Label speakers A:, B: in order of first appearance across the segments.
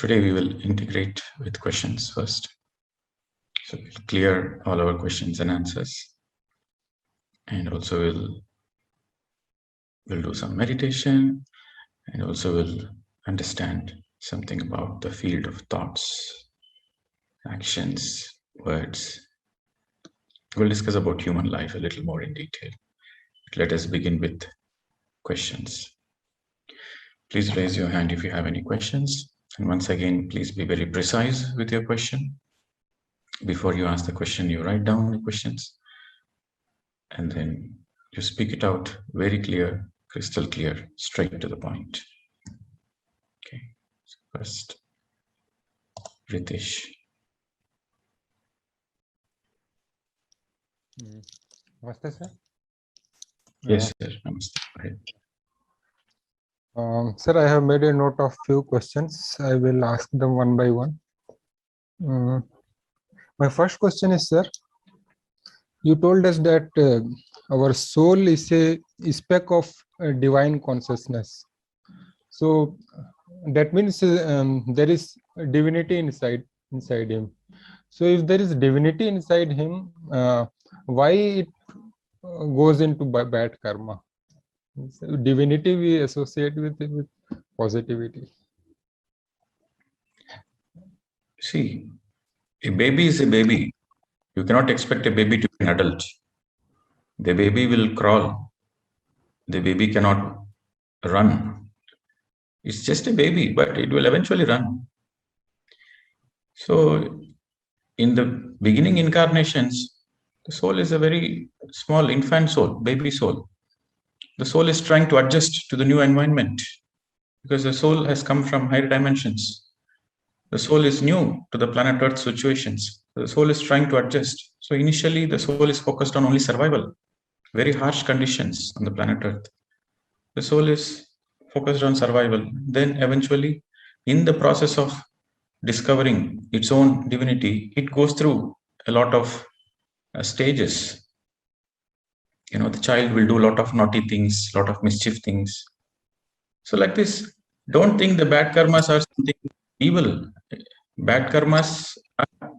A: Today we will integrate with questions first. So we'll clear all our questions and answers. And also we'll do some meditation, and also we'll understand something about the field of thoughts, actions, words. We'll discuss about human life a little more in detail. Let us begin with questions. Please raise your hand if you have any questions. And once again, please be very precise with your question. Before you ask the question, you write down the questions, and then you speak it out very clear, crystal clear, straight to the point. Okay, so first, Ritesh.
B: Namaste, sir.
A: Yes, sir. Namaste.
B: Sir, I have made a note of few questions. I will ask them one by one. My first question is, sir, you told us that our soul is a speck of divine consciousness. So that means there is divinity inside him. So if there is divinity inside him, why it goes into bad karma? So divinity we associate with positivity.
A: See, a baby is a baby. You cannot expect a baby to be an adult. The baby will crawl. The baby cannot run. It's just a baby, but it will eventually run. So in the beginning incarnations, the soul is a very small infant soul, baby soul. The soul is trying to adjust to the new environment because the soul has come from higher dimensions. The soul is new to the planet Earth situations. The soul is trying to adjust. So initially, the soul is focused on only survival, very harsh conditions on the planet Earth. The soul is focused on survival. Then eventually, in the process of discovering its own divinity, it goes through a lot of stages. You know, the child will do a lot of naughty things, a lot of mischief things. So like this, don't think the bad karmas are something evil. Bad karmas are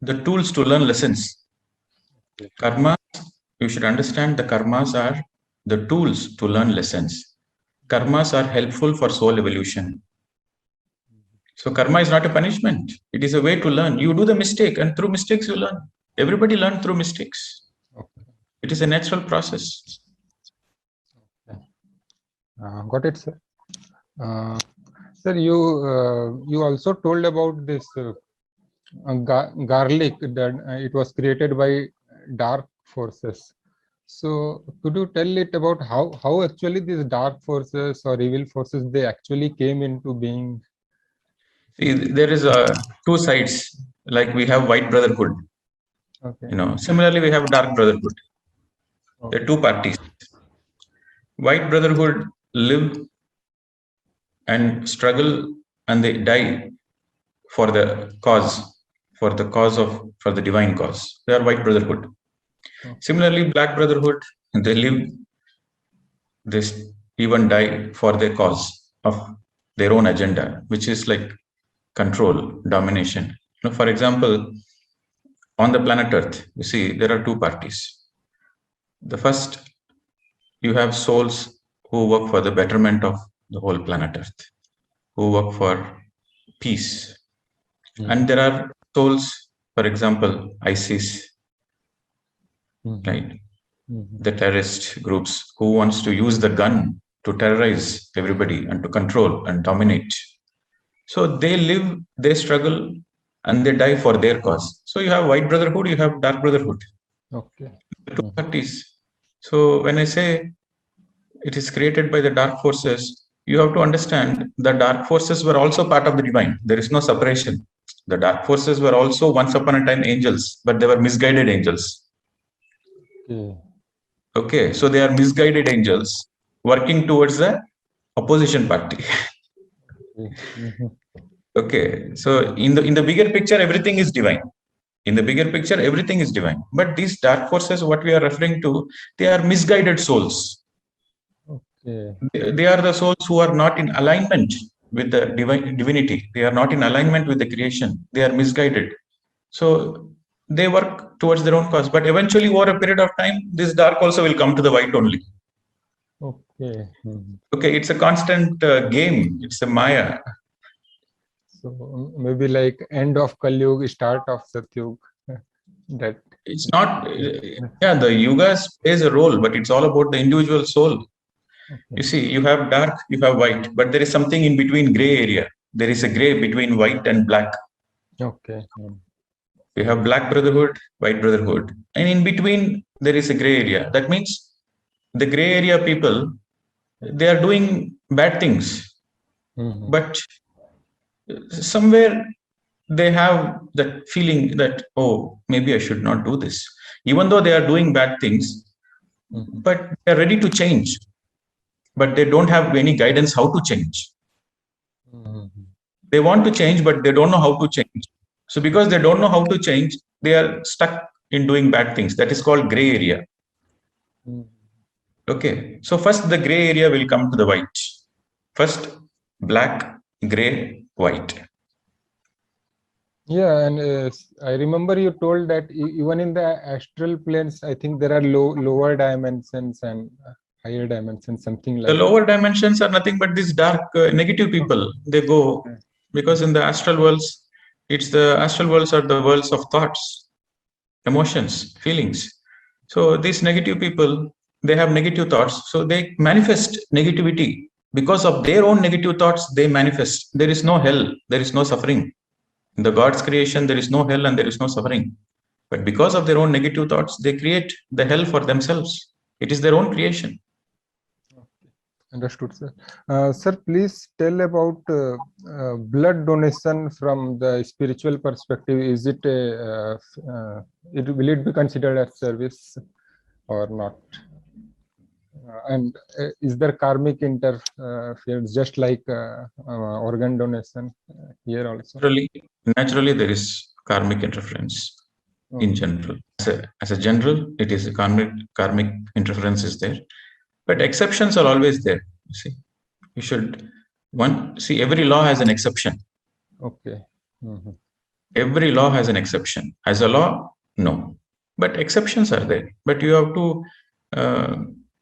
A: the tools to learn lessons. Karmas, you should understand the karmas are the tools to learn lessons. Karmas are helpful for soul evolution. So karma is not a punishment. It is a way to learn. You do the mistake, and through mistakes you learn. Everybody learns through mistakes.
B: Okay.
A: It is a natural process.
B: Got it, sir. Sir, you also told about this garlic, that it was created by dark forces. So could you tell it about how actually these dark forces or evil forces, they actually came into being?
A: See, there is two sides. Like we have white brotherhood.
B: Okay.
A: You know, similarly we have dark brotherhood.
B: Okay.
A: There are two parties. White brotherhood live and struggle, and they die for the cause, for the divine cause. They are white brotherhood.
B: Okay.
A: Similarly, black brotherhood, they live, they even die for their cause of their own agenda, which is like control, domination. You know, for example, on the planet Earth, you see there are two parties. The first, you have souls who work for the betterment of the whole planet Earth, who work for peace. And there are souls, for example, ISIS, right? The terrorist groups who wants to use the gun to terrorize everybody and to control and dominate. So they live, they struggle, and they die for their cause. So you have white brotherhood, you have dark brotherhood.
B: Okay.
A: The two parties. So when I say it is created by the dark forces, you have to understand the dark forces were also part of the divine. There is no separation. The dark forces were also once upon a time angels, but they were misguided angels. Okay, so they are misguided angels working towards the opposition party. Okay, so in the bigger picture, everything is divine. In the bigger picture, everything is divine. But these dark forces, what we are referring to, they are misguided souls.
B: Okay.
A: They are the souls who are not in alignment with the divinity. They are not in alignment with the creation. They are misguided. So they work towards their own cause. But eventually, over a period of time, this dark also will come to the white only.
B: Okay.
A: Okay, it's a constant game. It's a Maya.
B: So maybe like end of Kali Yuga, start of Satyug. That
A: It's not, yeah, the yugas plays a role, but it's all about the individual soul. You see, you have dark, you have white, but there is something in between gray area. There is a gray between white and black.
B: Okay.
A: You have black brotherhood, white brotherhood. And in between, there is a gray area. That means the gray area people, they are doing bad things. But somewhere they have that feeling that, oh, maybe I should not do this. Even though they are doing bad things, but they are ready to change. But they don't have any guidance how to change. They want to change, but they don't know how to change. So because they don't know how to change, they are stuck in doing bad things. That is called gray area. Okay. So first the gray area will come to the white. First black, gray, white.
B: Yeah, and I remember you told that even in the astral planes, I think there are lower dimensions and higher dimensions, something like
A: the lower dimensions are nothing but these dark negative people. They go because in the astral worlds, the astral worlds are the worlds of thoughts, emotions, feelings. So these negative people, they have negative thoughts. So they manifest negativity because of their own negative thoughts. They manifest. There is no hell. There is no suffering. In the God's creation, there is no hell and there is no suffering. But because of their own negative thoughts, they create the hell for themselves. It is their own creation.
B: Understood, sir. Sir, please tell about blood donation from the spiritual perspective. Is it will it be considered as service or not? And is there karmic interference, just like organ donation here also?
A: Naturally, there is karmic interference in general. As a general, it is a karmic interference is there. But exceptions are always there. You see, you should see every law has an exception.
B: Okay.
A: Every law has an exception. As a law, no. But exceptions are there. But you have to,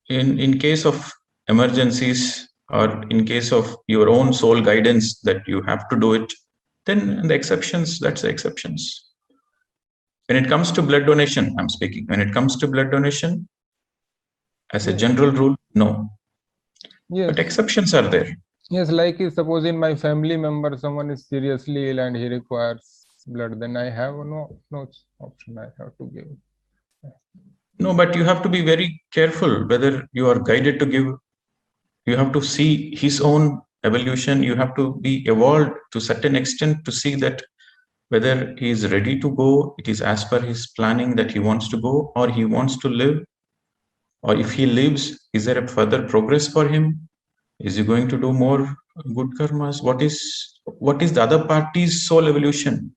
A: in case of emergencies or in case of your own soul guidance that you have to do it, then the exceptions, that's the exceptions. When it comes to blood donation, I'm speaking. When it comes to blood donation, as a general rule, no. Yes. But exceptions are there.
B: Yes, like suppose in my family member, someone is seriously ill and he requires blood, then I have no option. I have to give.
A: No, but you have to be very careful whether you are guided to give. You have to see his own evolution. You have to be evolved to a certain extent to see that whether he is ready to go, it is as per his planning that he wants to go, or he wants to live. Or if he lives, is there a further progress for him? Is he going to do more good karmas? What is the other party's soul evolution?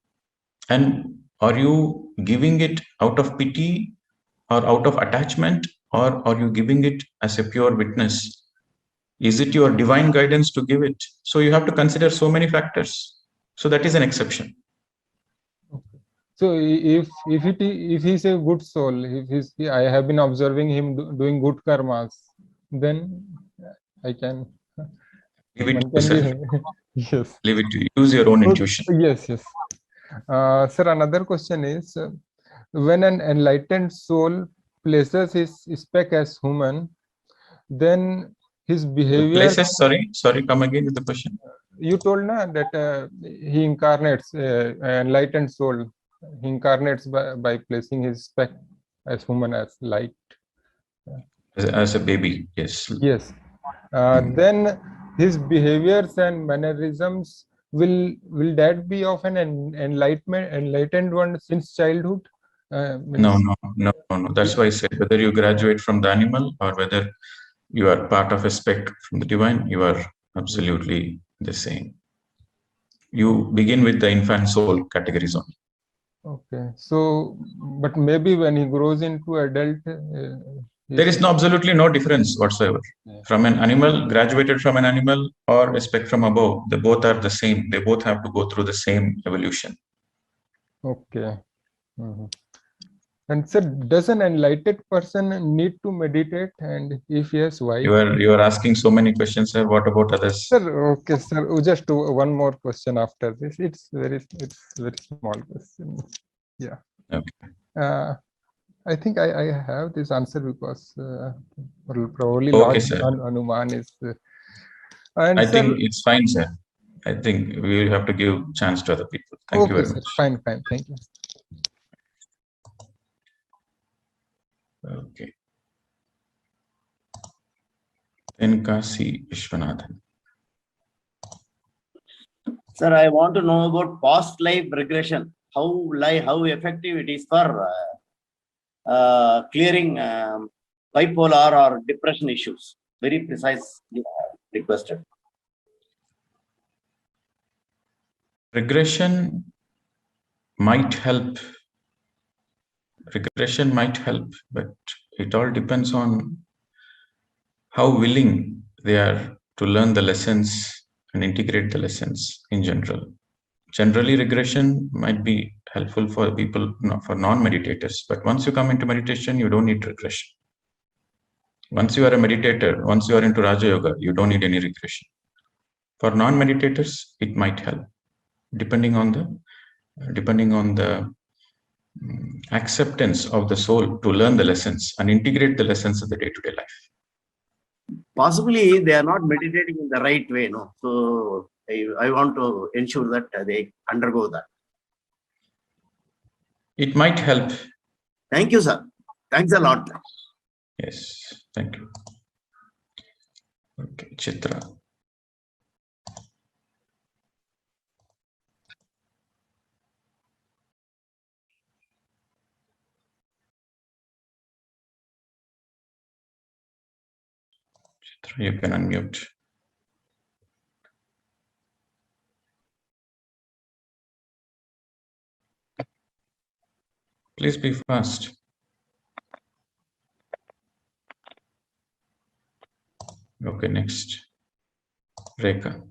A: And are you giving it out of pity or out of attachment, or are you giving it as a pure witness? Is it your divine guidance to give it? So you have to consider so many factors. So that is an exception.
B: Okay. So if he's a good soul, I have been observing him doing good karmas, then I can
A: leave it to yourself.
B: Yes.
A: Leave it to you. Use your own intuition.
B: Yes. Sir, another question is, when an enlightened soul places his spec as human, then his behavior.
A: Sorry, come again with the question.
B: You told that he incarnates, enlightened soul, he incarnates by placing his spec as human, as light.
A: As a baby, yes.
B: Yes. Then his behaviors and mannerisms, will that be of an enlightened one since childhood?
A: No. That's why I said whether you graduate from the animal or whether you are part of a spec from the divine, you are absolutely the same. You begin with the infant soul categories only.
B: Okay. So, but maybe when he grows into adult,
A: There is absolutely no difference whatsoever.
B: Yeah.
A: From an animal, graduated from an animal, or a spectrum above, they both are the same. They both have to go through the same evolution.
B: Okay. Mhm. And sir, does an enlightened person need to meditate? And if yes, why?
A: You are asking so many questions, sir. What about others?
B: Sir, okay, sir. Just one more question after this. It's very small question. Yeah.
A: Okay.
B: I think I have this answer because probably
A: Okay,
B: Lord
A: sir.
B: Hanuman is. And
A: I
B: sir,
A: think it's fine, sir. I think we have to give chance to other people. Thank you
B: okay,
A: very
B: sir.
A: much.
B: Fine. Thank you.
A: Okay. Tenkasi Vishwanathan.
C: Sir, I want to know about past life regression. How effective it is for clearing bipolar or depression issues. Very precise requested.
A: Regression might help. Regression might help, but it all depends on how willing they are to learn the lessons and integrate the lessons in general. Generally, regression might be helpful for people, for non-meditators, but once you come into meditation, you don't need regression. Once you are a meditator, once you are into Raja Yoga, you don't need any regression. For non-meditators, it might help, depending on the acceptance of the soul to learn the lessons and integrate the lessons of the day-to-day life.
C: Possibly they are not meditating in the right way, no. So I want to ensure that they undergo that.
A: It might help.
C: Thank you, sir. Thanks a lot.
A: Yes, thank you. Okay, Chitra. Chitra, you can unmute. Please be fast. Okay, next. Rekha.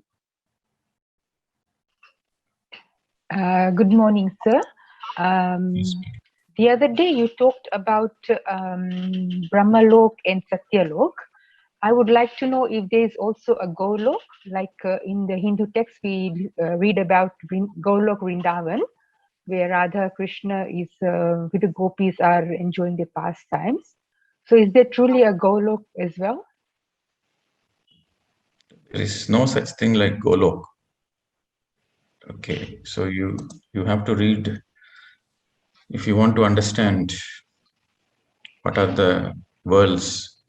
D: Good morning, sir. The other day you talked about Brahmalok and Satyalok. I would like to know if there is also a Golok, like in the Hindu text we read about Golok Vrindavan, where Radha Krishna is with the gopis are enjoying their pastimes. So is there truly a Golok as well?
A: There is no such thing like Golok. Okay, so you have to read, if you want to understand what are the worlds,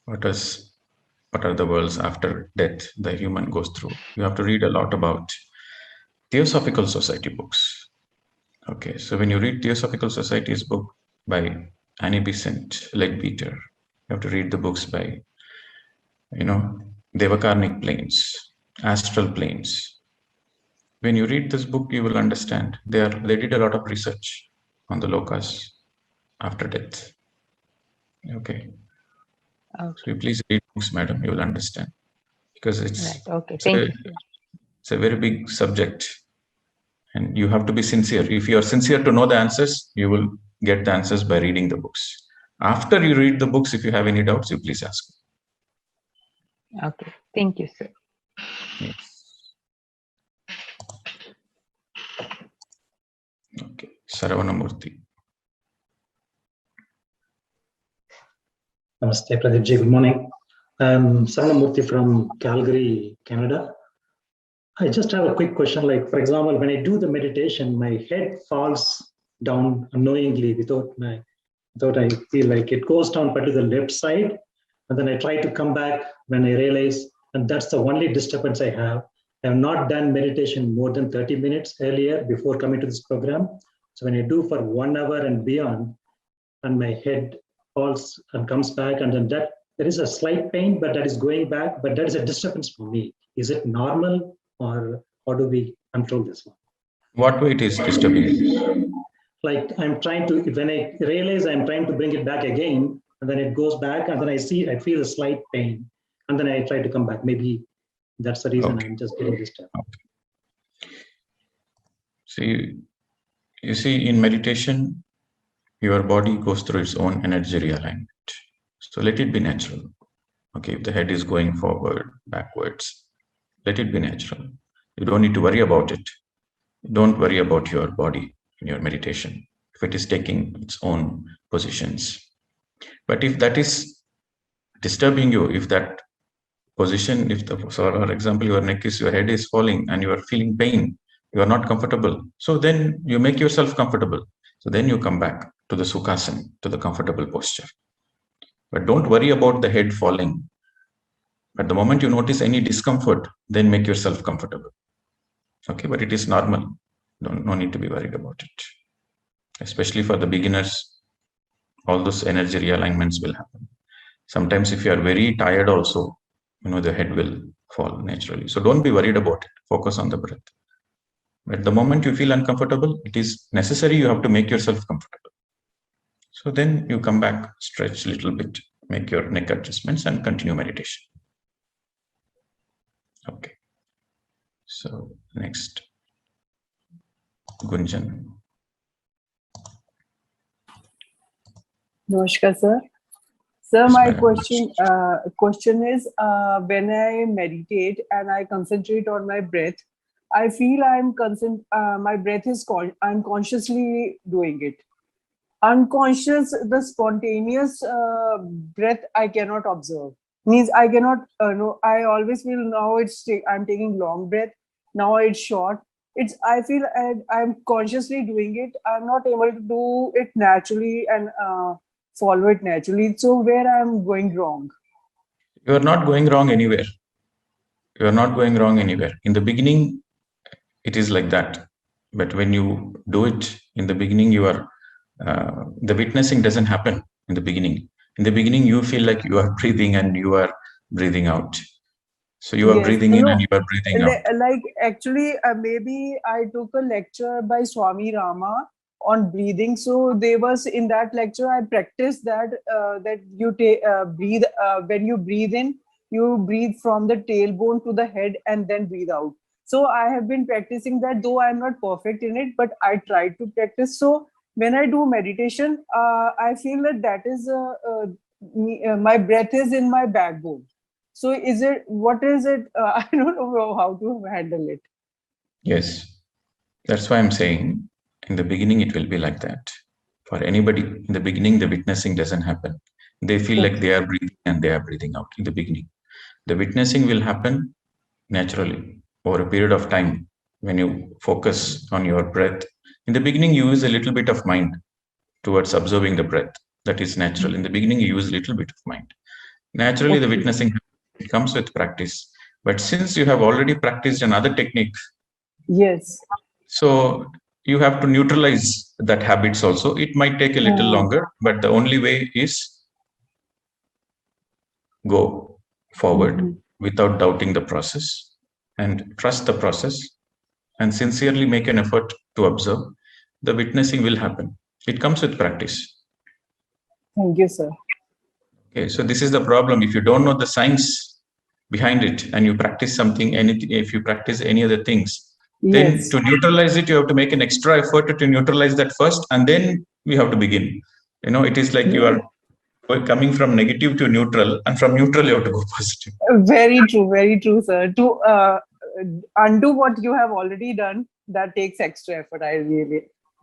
A: what are the worlds after death the human goes through. You have to read a lot about Theosophical Society books. Okay, so when you read Theosophical Society's book by Annie Besant, Leadbeater, you have to read the books by, Devakarnic planes, astral planes. When you read this book, you will understand. They did a lot of research on the lokas after death. Okay. So you please read books, madam. You will understand, because it's
D: right. Okay. Thank you, sir.
A: It's a very big subject, and you have to be sincere. If you are sincere to know the answers, you will get the answers by reading the books. After you read the books, if you have any doubts, you please ask.
D: Okay. Thank you, sir.
A: Yes. Okay. Saravanamurthy.
E: Namaste, Pradeep ji. Good morning. Saranamurthy from Calgary, Canada. I just have a quick question. Like, for example, when I do the meditation, my head falls down unknowingly without I feel like it goes down but to the left side. And then I try to come back when I realize, and that's the only disturbance I have. I have not done meditation more than 30 minutes earlier before coming to this program. So when I do for 1 hour and beyond, and my head falls and comes back, and then that there is a slight pain, but that is going back, but that is a disturbance for me. Is it normal, or how do we control this one?
A: What way it is disturbing?
E: Like I'm trying to, when I realize I'm trying to bring it back again, and then it goes back, and then I feel a slight pain, and then I try to come back. Maybe that's the reason
A: Okay.
E: I'm just getting disturbed.
A: See, you see, in meditation, your body goes through its own energy realignment. So let it be natural. Okay, if the head is going forward, backwards, let it be natural. You don't need to worry about it. Don't worry about your body in your meditation if it is taking its own positions. But if that is disturbing you, if that position, if the, for example, your head is falling and you are feeling pain, you are not comfortable. So then you make yourself comfortable. So then you come back to the sukhasana, to the comfortable posture. But don't worry about the head falling. At the moment you notice any discomfort, then make yourself comfortable. Okay, but it is normal. No need to be worried about it. Especially for the beginners, all those energy realignments will happen. Sometimes if you are very tired also, the head will fall naturally. So don't be worried about it. Focus on the breath. But the moment you feel uncomfortable, it is necessary you have to make yourself comfortable. So then you come back, stretch a little bit, make your neck adjustments and continue meditation. Okay. So next, Gunjan.
F: Namaskar, sir. Sir,
A: Yes,
F: my
A: madam.
F: question is, when I meditate and I concentrate on my breath, I feel my breath is I'm consciously doing it. Unconscious, the spontaneous breath I cannot observe. Means I cannot no. I always feel now I'm taking long breath. Now it's short. I feel I'm consciously doing it. I'm not able to do it naturally and follow it naturally. So where I'm going wrong?
A: You are not going wrong anywhere. You are not going wrong anywhere. In the beginning, it is like that. But when you do it in the beginning, the witnessing doesn't happen in the beginning. In the beginning, you feel like you are breathing and you are breathing out. So you are
F: Yes,
A: breathing in and you are breathing out.
F: like actually, maybe I took a lecture by Swami Rama on breathing. So there was in that lecture, I practiced that you breathe when you breathe in, you breathe from the tailbone to the head and then breathe out. So I have been practicing that, though I'm not perfect in it, but I try to practice. So when I do meditation, I feel that is my breath is in my backbone. So what is it? I don't know how to handle it.
A: Yes. That's why I'm saying in the beginning, it will be like that. For anybody, in the beginning, the witnessing doesn't happen. They feel like they are breathing and they are breathing out in the beginning. The witnessing will happen naturally over a period of time when you focus on your breath. In the beginning, you use a little bit of mind towards observing the breath. That is natural. In the beginning, you use a little bit of mind. Naturally, the witnessing comes with practice. But since you have already practiced another technique,
F: Yes.
A: so you have to neutralize that habits also. It might take a little longer, but the only way is go forward without doubting the process and trust the process and sincerely make an effort to observe. The witnessing will happen. It comes with practice.
F: Thank you, sir.
A: Okay, so this is the problem. If you don't know the science behind it and you practice if you practice any other things, then to neutralize it, you have to make an extra effort to neutralize that first, and then we have to begin. It is like you are coming from negative to neutral, and from neutral, you have to go positive.
F: Very true, sir. To undo what you have already done, that takes extra effort.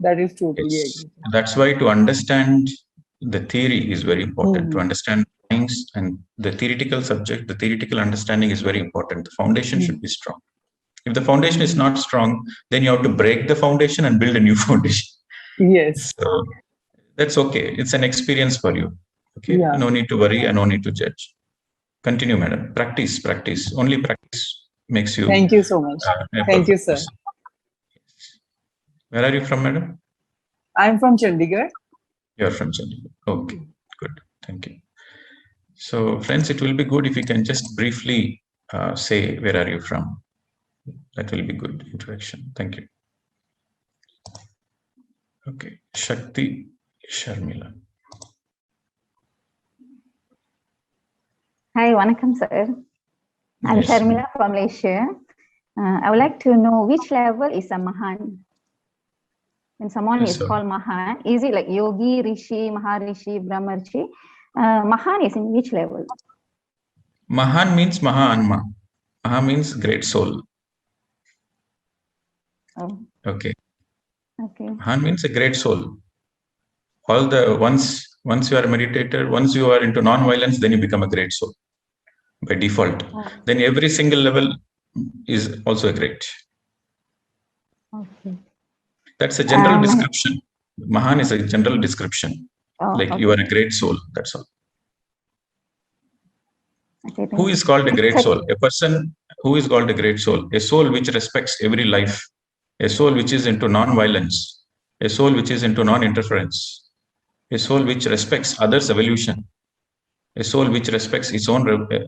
F: That is totally agree.
A: That's why to understand the theory is very important. To understand science and the theoretical subject, the theoretical understanding is very important. The foundation should be strong. If the foundation is not strong, then you have to break the foundation and build a new foundation.
F: Yes.
A: So that's okay. It's an experience for you. Okay.
F: Yeah.
A: No need to worry and no need to judge. Continue, madam. Practice. Only practice makes you.
F: Thank you so much. Thank you, sir.
A: Person. Where are you from, madam?
F: I'm from Chandigarh.
A: You're from Chandigarh. Okay. Good. Thank you. So, friends, it will be good if you can just briefly say where are you from. That will be good introduction. Thank you. Okay, Shakti Sharmila.
G: Hi, Vanakkam sir. I'm
A: Yes.
G: Sharmila from Malaysia. I would like to know which level is a Mahan? When someone
A: Yes,
G: is
A: sir.
G: called Mahan, is it like Yogi, Rishi, Maharishi, Brahmarshi? Mahan is in which level?
A: Mahan means Maha-Anma. Maha means great soul.
G: Oh,
A: Okay.
G: okay.
A: Mahan means a great soul. All the once you are a meditator, once you are into non-violence, then you become a great soul by default.
G: Oh,
A: Then every single level is also a great.
G: okay.
A: That's a general
G: Um,
A: description. Mahan is a general description.
G: Oh,
A: Like
G: okay.
A: you are a great soul. That's all.
G: Okay,
A: Who
G: thank
A: is
G: you.
A: called a great soul? A person who is called a great soul. A soul which respects every life. A soul which is into non-violence. A soul which is into non-interference. A soul which respects others' evolution. A soul which respects its own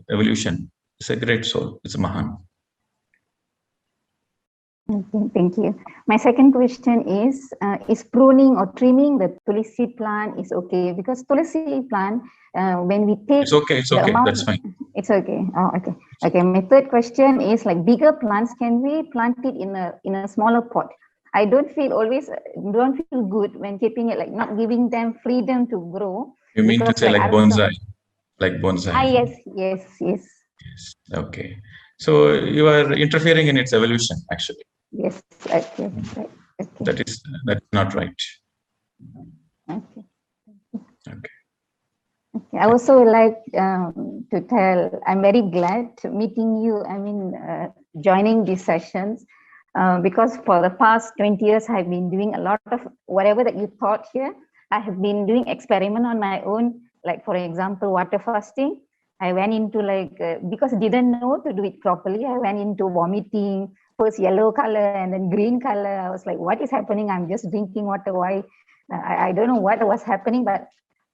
A: evolution. It's a great soul. It's a Mahan.
G: Okay, thank you. My second question is pruning or trimming the tulsi plant is okay? Because tulsi plant, when we take
A: It's okay. It's
G: the
A: okay.
G: amount,
A: That's fine.
G: it's okay. Oh, okay. Okay. My third question is like bigger plants. Can we plant it in a smaller pot? I don't feel good when keeping it like not giving them freedom to grow.
A: You mean to
G: Because
A: say like
G: I don't know.
A: bonsai? Like bonsai.
G: Yes.
A: Yes. Okay. So you are interfering in its evolution, actually.
G: Yes. Okay. Right. Okay.
A: That's not right.
G: Okay.
A: Okay.
G: Okay. I also would like to tell I'm very glad meeting you. I mean, joining these sessions because for the past 20 years, I've been doing a lot of whatever that you taught here. I have been doing experiment on my own, like for example, water fasting. I went into because I didn't know to do it properly. I went into vomiting, first yellow color and then green color. I was like, what is happening? I'm just drinking water. Why? I don't know what was happening, but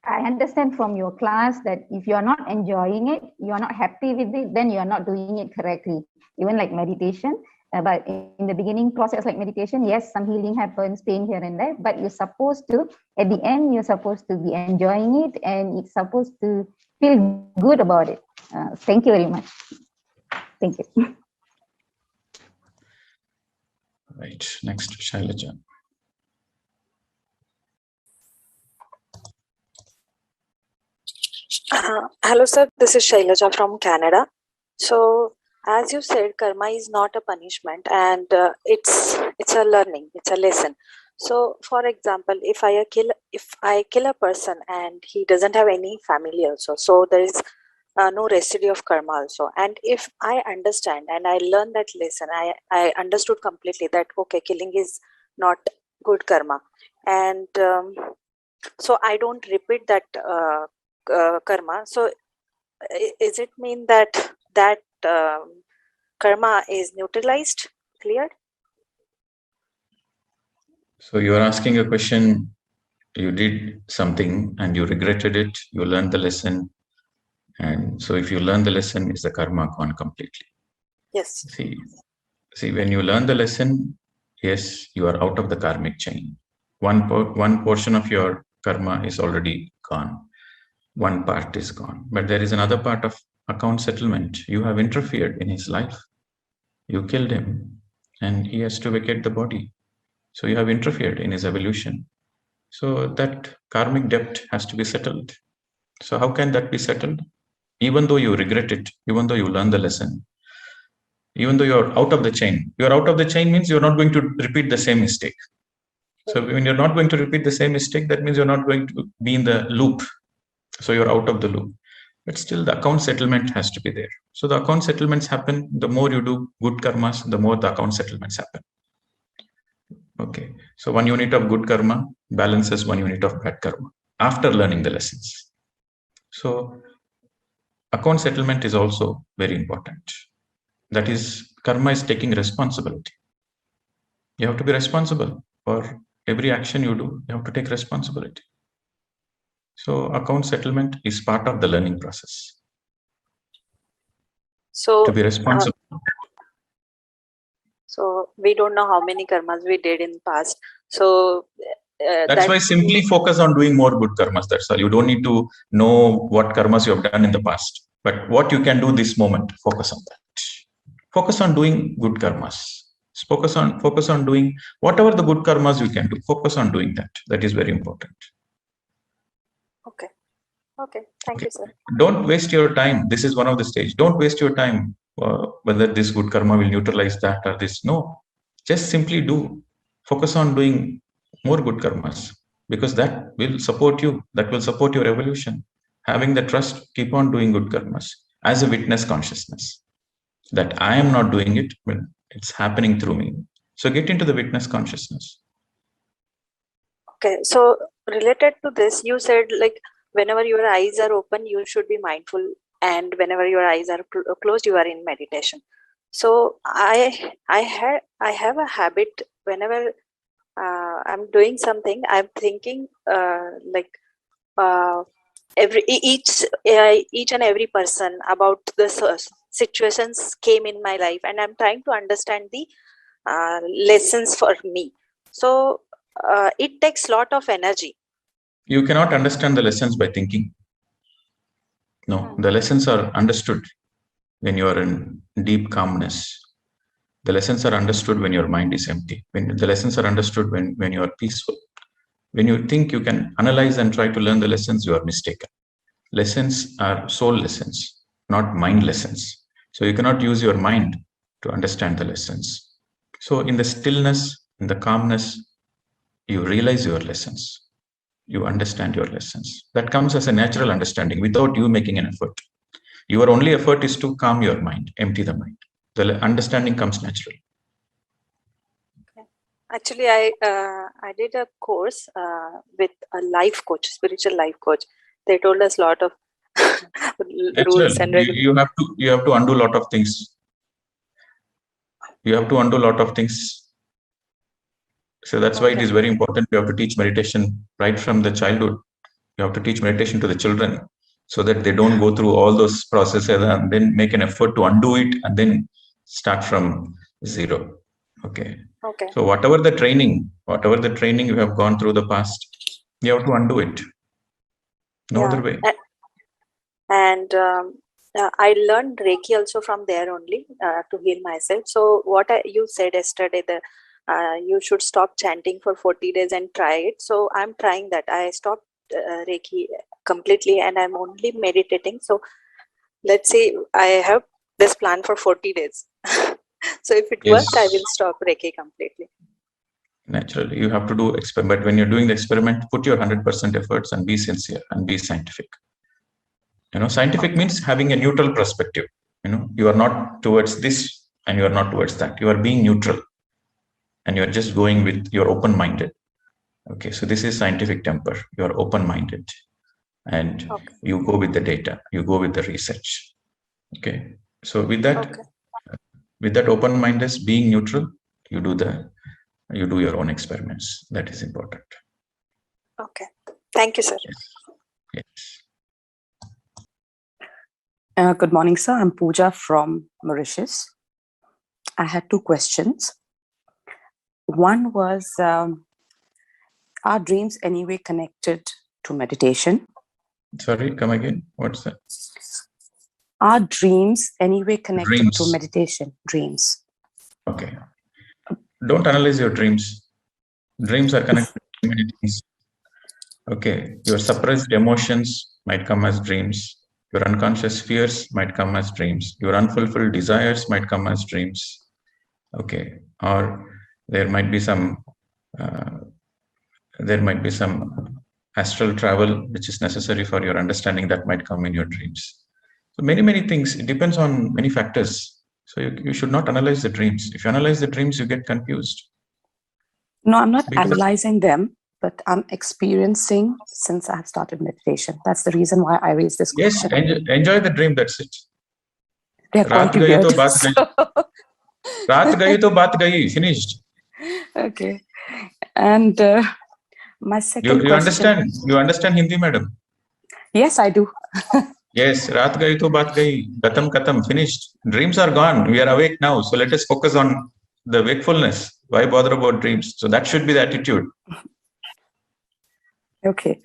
G: I understand from your class that if you're not enjoying it, you're not happy with it, then you're not doing it correctly. Even like meditation, but in the beginning process like meditation, yes, some healing happens, pain here and there, but you're supposed to, at the end, you're supposed to be enjoying it and it's supposed to feel good about it. Thank you very much. Thank you.
A: Right. Next, Shailaja.
H: Hello, sir. This is Shailaja from Canada. So, as you said, karma is not a punishment, and it's a learning. It's a lesson. So, for example, if I kill a person and he doesn't have any family also, so there is no residue of karma also. And if I understand and I learn that lesson, I understood completely that okay, killing is not good karma, and so I don't repeat that karma. So is it mean that karma is neutralized, cleared?
A: So you are asking a question. You did something and you regretted it. You learned the lesson. And so if you learn the lesson, is the karma gone completely?
H: Yes.
A: See, when you learn the lesson, yes, you are out of the karmic chain. One portion of your karma is already gone. One part is gone. But there is another part of account settlement. You have interfered in his life. You killed him and he has to vacate the body. So you have interfered in his evolution. So that karmic debt has to be settled. So how can that be settled? Even though you regret it, even though you learn the lesson, even though you're out of the chain. You're out of the chain means you're not going to repeat the same mistake. So when you're not going to repeat the same mistake, that means you're not going to be in the loop. So you're out of the loop. But still the account settlement has to be there. So the account settlements happen. The more you do good karmas, the more the account settlements happen. Okay. So 1 unit of good karma balances 1 unit of bad karma after learning the lessons. So account settlement is also very important. That is, karma is taking responsibility. You have to be responsible for every action you do. You have to take responsibility. So account settlement is part of the learning process.
H: So
A: to be responsible.
H: So we don't know how many karmas we did in past. So
A: that's why simply focus on doing more good karmas. That's all. You don't need to know what karmas you have done in the past. But what you can do this moment, focus on that. Focus on doing good karmas. Focus on doing whatever the good karmas you can do. Focus on doing that. That is very important.
H: Okay. Okay. Thank you, sir.
A: Don't waste your time. This is one of the stage. Don't waste your time whether this good karma will neutralize that or this. No, just simply do. Focus on doing more good karmas, because that will support you. That will support your evolution. Having the trust, keep on doing good karmas as a witness consciousness. That I am not doing it, but it's happening through me. So get into the witness consciousness.
H: Okay. So related to this, you said like whenever your eyes are open, you should be mindful, and whenever your eyes are closed, you are in meditation. So I have a habit whenever I'm doing something, I'm thinking each and every person about the situations came in my life, and I'm trying to understand the lessons for me. So it takes a lot of energy.
A: You cannot understand the lessons by thinking. No, the lessons are understood when you are in deep calmness. The lessons are understood when your mind is empty. When the lessons are understood when you are peaceful. When you think you can analyze and try to learn the lessons, you are mistaken. Lessons are soul lessons, not mind lessons. So you cannot use your mind to understand the lessons. So in the stillness, in the calmness, you realize your lessons. You understand your lessons. That comes as a natural understanding without you making an effort. Your only effort is to calm your mind, empty the mind. The understanding comes naturally.
H: Okay. Actually, I did a course with a life coach, spiritual life coach. They told us a lot of rules and regulations.
A: You have to undo a lot of things. You have to undo a lot of things. So that's why it is very important. You have to teach meditation right from the childhood. You have to teach meditation to the children so that they don't go through all those processes and then make an effort to undo it and then start from zero. Okay. So whatever the training you have gone through the past, you have to undo it. No other way.
H: And I learned Reiki also from there only to heal myself. So what you said yesterday, you should stop chanting for 40 days and try it. So I'm trying that. I stopped Reiki completely and I'm only meditating. So let's say I have this plan for 40 days. So if it works, I will stop Reiki completely.
A: Naturally, you have to do experiment. But when you're doing the experiment, put your 100% efforts and be sincere and be scientific. Scientific means having a neutral perspective. You are not towards this and you are not towards that. You are being neutral and you are just going with your open-minded. Okay, so this is scientific temper. You are open-minded and you go with the data. You go with the research. Okay, so with that open-mindedness, being neutral, you do your own experiments. That is important.
H: Okay, thank you, sir.
A: Yes.
I: Good morning, sir. I'm Pooja from Mauritius. I had two questions. One was, are dreams anyway connected to meditation?
A: Sorry, come again. What's that?
I: Are dreams anyway connected to meditation? Dreams.
A: Okay. Don't analyze your dreams. Dreams are connected to many things. Okay. Your suppressed emotions might come as dreams. Your unconscious fears might come as dreams. Your unfulfilled desires might come as dreams. Okay. Or there might be some astral travel which is necessary for your understanding that might come in your dreams. So many things. It depends on many factors. So you should not analyze the dreams. If you analyze the dreams, you get confused.
I: No, I'm not analyzing them, but I'm experiencing since I have started meditation. That's the reason why I raised this question.
A: Yes, enjoy the dream. That's it.
I: They're quite weird.
A: Raat gayi to baat gayi. Finished.
I: Okay. And my second question.
A: You understand Hindi, madam?
I: Yes, I do.
A: Yes, raat gayi to baat gayi. Katam, finished. Dreams are gone. We are awake now. So let us focus on the wakefulness. Why bother about dreams? So that should be the attitude.
I: Okay.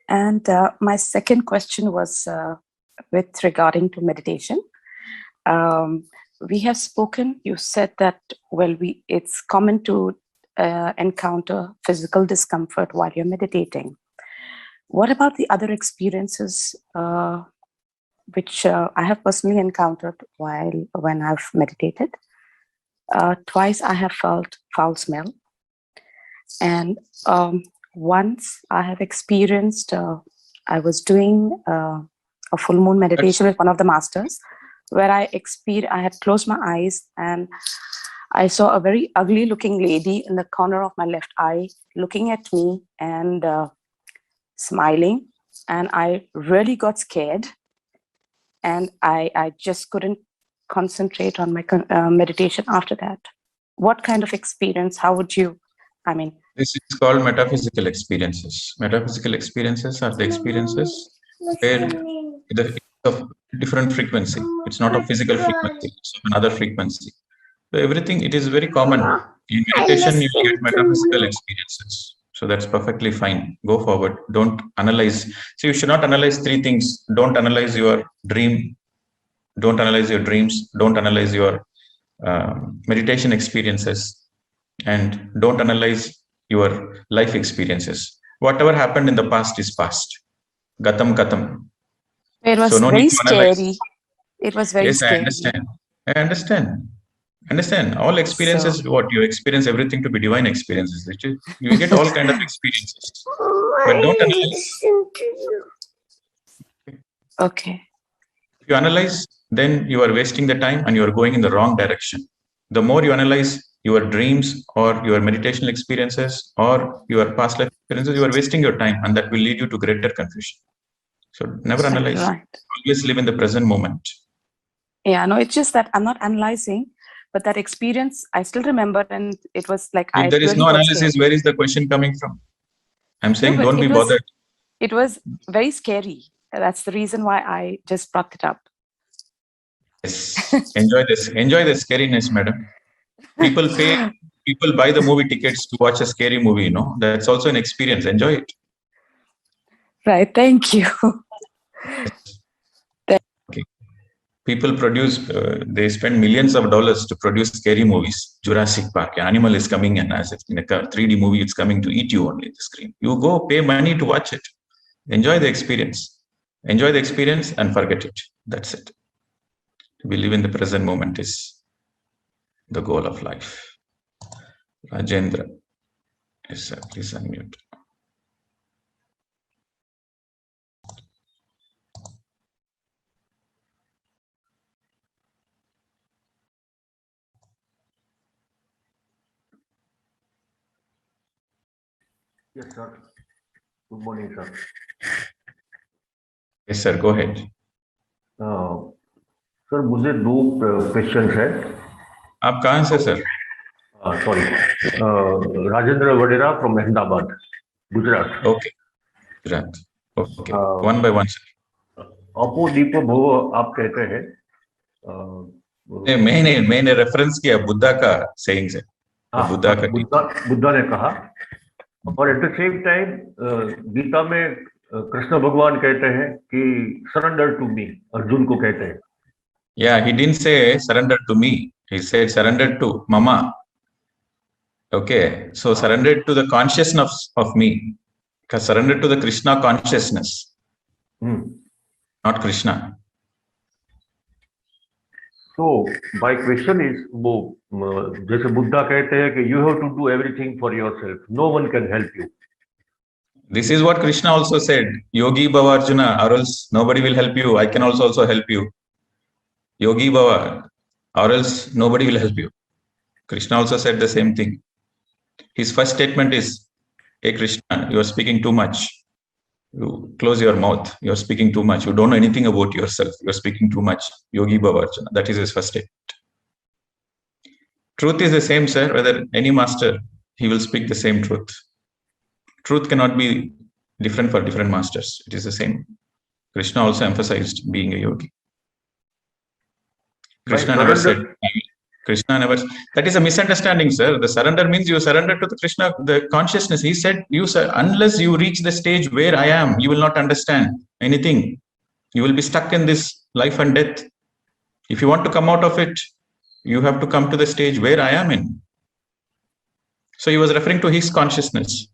I: And my second question was with regarding to meditation. We have spoken, you said that, well, it's common to encounter physical discomfort while you're meditating. What about the other experiences which I have personally encountered when I've meditated? Twice I have felt foul smell. And once I have experienced, I was doing a full moon meditation with one of the masters, where I had closed my eyes and I saw a very ugly looking lady in the corner of my left eye looking at me and smiling. And I really got scared. And I just couldn't concentrate on my meditation after that. What kind of experience? How would you,
A: This is called metaphysical experiences. Metaphysical experiences are the experiences where it's of different frequency. It's not a physical frequency, it's of another frequency. So everything, it is very common. In meditation, you get metaphysical experiences. So that's perfectly fine. Go forward. Don't analyze. So you should not analyze three things. Don't analyze your dream. Don't analyze your dreams. Don't analyze your meditation experiences. And don't analyze your life experiences. Whatever happened in the past is past. Gatam Katam.
I: It was very scary. It was very scary.
A: Yes, I understand. All experiences, what you experience, everything to be divine experiences. You get all kind of experiences. But don't analyze.
I: Okay.
A: If you analyze, then you are wasting the time and you are going in the wrong direction. The more you analyze your dreams or your meditational experiences or your past life experiences, you are wasting your time, and that will lead you to greater confusion. So never analyze.
I: Right.
A: Always live in the present moment.
I: Yeah, no, it's just that I'm not analyzing, but that experience I still remember, and it was like
A: if there is no analysis, where is the question coming from? I'm saying don't be bothered.
I: It was very scary. That's the reason why I just brought it up.
A: Yes. Enjoy the scariness, madam. People buy the movie tickets to watch a scary movie, That's also an experience. Enjoy it.
I: Right. Thank you.
A: Okay. People produce, they spend millions of dollars to produce scary movies. Jurassic Park, an animal is coming and as in a 3D movie, it's coming to eat you only on the screen. You go pay money to watch it. Enjoy the experience. Enjoy the experience and forget it. That's it. We live in the present moment is the goal of life. Rajendra. Yes, sir. Please unmute.
J: Yes, sir. Good morning, sir.
A: Yes, sir. Go ahead.
J: Sir मुझे दो question है.
A: आप कहाँ से sir?
J: Sorry, Rajendra Vadera from Ahmedabad, Gujarat.
A: Okay, Gujarat. Okay, one by one sir.
J: अपो दीपो भव आप कहते हैं.
A: मैंने रेफरेंस किया बुद्धा का सेइंग से.
J: बुद्धा ने कहा, और at the same time Gita में कृष्ण भगवान कहते हैं कि सरेंडर टू मी, अर्जुन को कहते हैं.
A: Yeah, he didn't say surrender to me. He said surrender to Mama. Okay, so surrender to the consciousness of me. Because surrender to the Krishna consciousness, not Krishna.
J: So my question is, वो जैसे बुद्धा कहते हैं कि you have to do everything for yourself. No one can help you.
A: This is what Krishna also said. Yogi Bhava Arjuna, or else nobody will help you. I can also help you. Yogi Bhava, or else nobody will help you. Krishna also said the same thing. His first statement is, hey Krishna, you are speaking too much. You close your mouth. You are speaking too much. You don't know anything about yourself. You are speaking too much. Yogi Bhava Arjuna. That is his first statement. Truth is the same, sir. Whether any master, he will speak the same truth. Truth cannot be different for different masters. It is the same. Krishna also emphasized being a yogi. Krishna never said, that is a misunderstanding, sir. The surrender means you surrender to the Krishna, the consciousness. He said, unless you reach the stage where I am, you will not understand anything. You will be stuck in this life and death. If you want to come out of it, you have to come to the stage where I am in. So he was referring to his consciousness.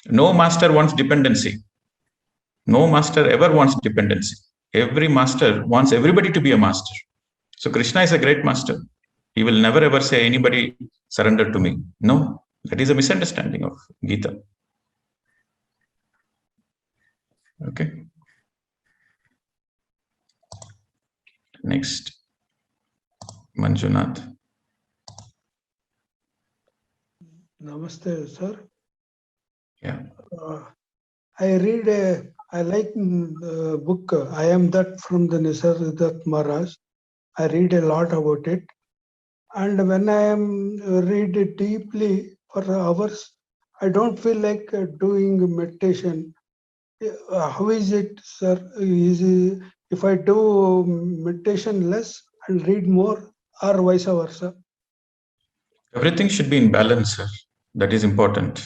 A: No master wants dependency. No master ever wants dependency. Every master wants everybody to be a master. So Krishna is a great master. He will never ever say anybody surrender to me. No, that is a misunderstanding of Gita. Okay. Next, Manjunath.
K: Namaste, sir.
A: Yeah.
K: I like the book I Am That from the Nisargadatta Maharaj. I read a lot about it. And when I am read it deeply for hours, I don't feel like doing meditation. How is it, sir? If I do meditation less and read more, or vice versa?
A: Everything should be in balance, sir. That is important.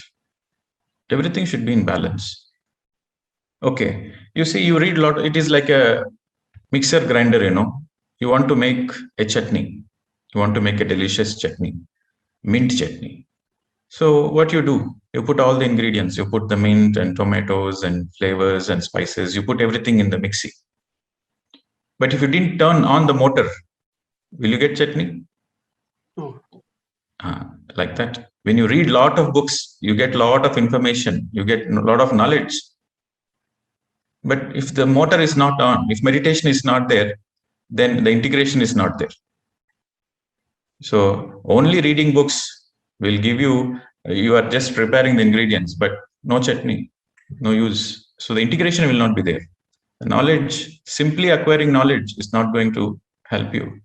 A: Everything should be in balance. Okay. You see, you read a lot. It is like a mixer grinder, You want to make a chutney. You want to make a delicious chutney, mint chutney. So what you do, you put all the ingredients. You put the mint and tomatoes and flavors and spices. You put everything in the mixie. But if you didn't turn on the motor, will you get chutney?
K: No.
A: Like that. When you read a lot of books, you get a lot of information. You get a lot of knowledge. But if the motor is not on, if meditation is not there, then the integration is not there. So only reading books will give you, you are just preparing the ingredients, but no chutney, no use. So the integration will not be there. The knowledge, simply acquiring knowledge is not going to help you.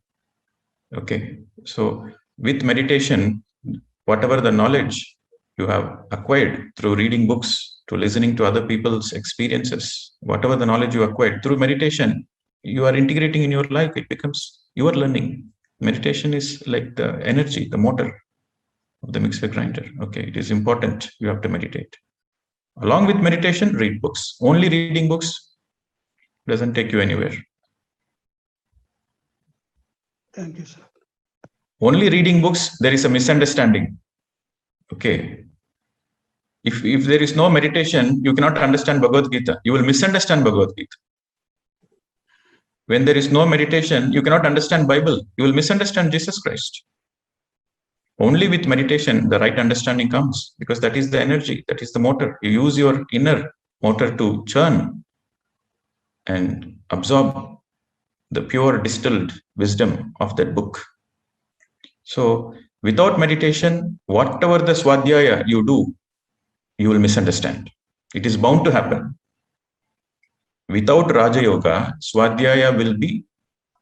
A: Okay. So with meditation, whatever the knowledge you have acquired through reading books, to listening to other people's experiences, whatever the knowledge you acquired through meditation, you are integrating in your life. It becomes your learning. Meditation is like the energy, the motor of the mixer grinder. Okay, it is important. You have to meditate. Along with meditation, read books. Only reading books doesn't take you anywhere.
K: Thank you, sir.
A: Only reading books, there is a misunderstanding. Okay. If there is no meditation, you cannot understand Bhagavad Gita. You will misunderstand Bhagavad Gita. When there is no meditation, you cannot understand Bible. You will misunderstand Jesus Christ. Only with meditation, the right understanding comes, because that is the energy, that is the motor. You use your inner motor to churn and absorb the pure distilled wisdom of that book. So without meditation, whatever the swadhyaya you do, you will misunderstand. It is bound to happen. Without Raja Yoga, swadhyaya will be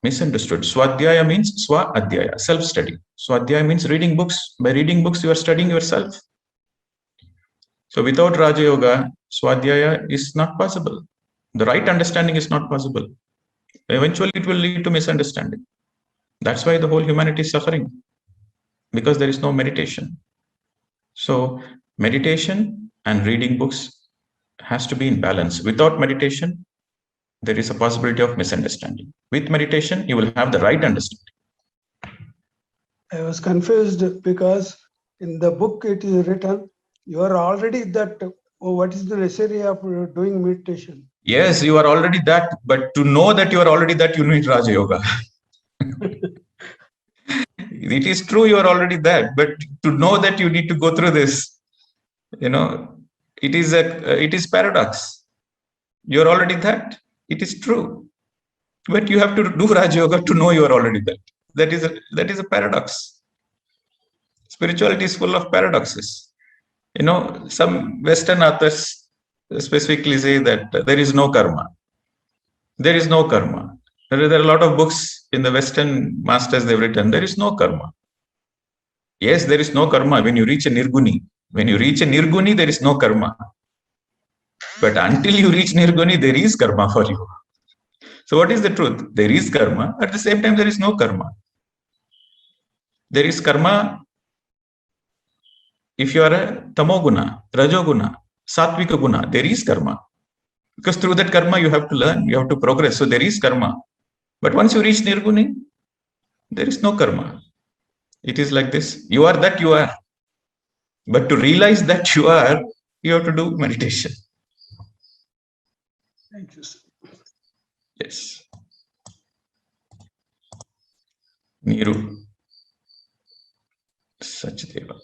A: misunderstood. Swadhyaya means swa-adhyaya, self-study. Swadhyaya means reading books. By reading books, you are studying yourself. So without Raja Yoga, swadhyaya is not possible. The right understanding is not possible. Eventually, it will lead to misunderstanding. That's why the whole humanity is suffering, because there is no meditation. So meditation and reading books has to be in balance. Without meditation, there is a possibility of misunderstanding. With meditation, you will have the right understanding.
K: I was confused because in the book it is written, you are already that, what is the necessary of doing meditation?
A: Yes, you are already that, but to know that you are already that, you need Raja Yoga. It is true you are already that, but to know that you need to go through this, it is paradox. You are already that. It is true, but you have to do Raja Yoga to know you are already that. That is a paradox. Spirituality is full of paradoxes. Some Western authors specifically say that there is no karma. There is no karma. There are a lot of books in the Western masters they've written. There is no karma. Yes, there is no karma when you reach a nirguni. When you reach a nirguni, there is no karma. But until you reach nirguni, there is karma for you. So what is the truth? There is karma. At the same time, there is no karma. There is karma if you are a tamoguna, rajoguna, satvika guna. There is karma. Because through that karma, you have to learn, you have to progress. So there is karma. But once you reach Nirguni, there is no karma. It is like this. You are that you are. But to realize that you are, you have to do meditation.
K: Thank you, sir.
A: Yes. Niru. Sachdeva.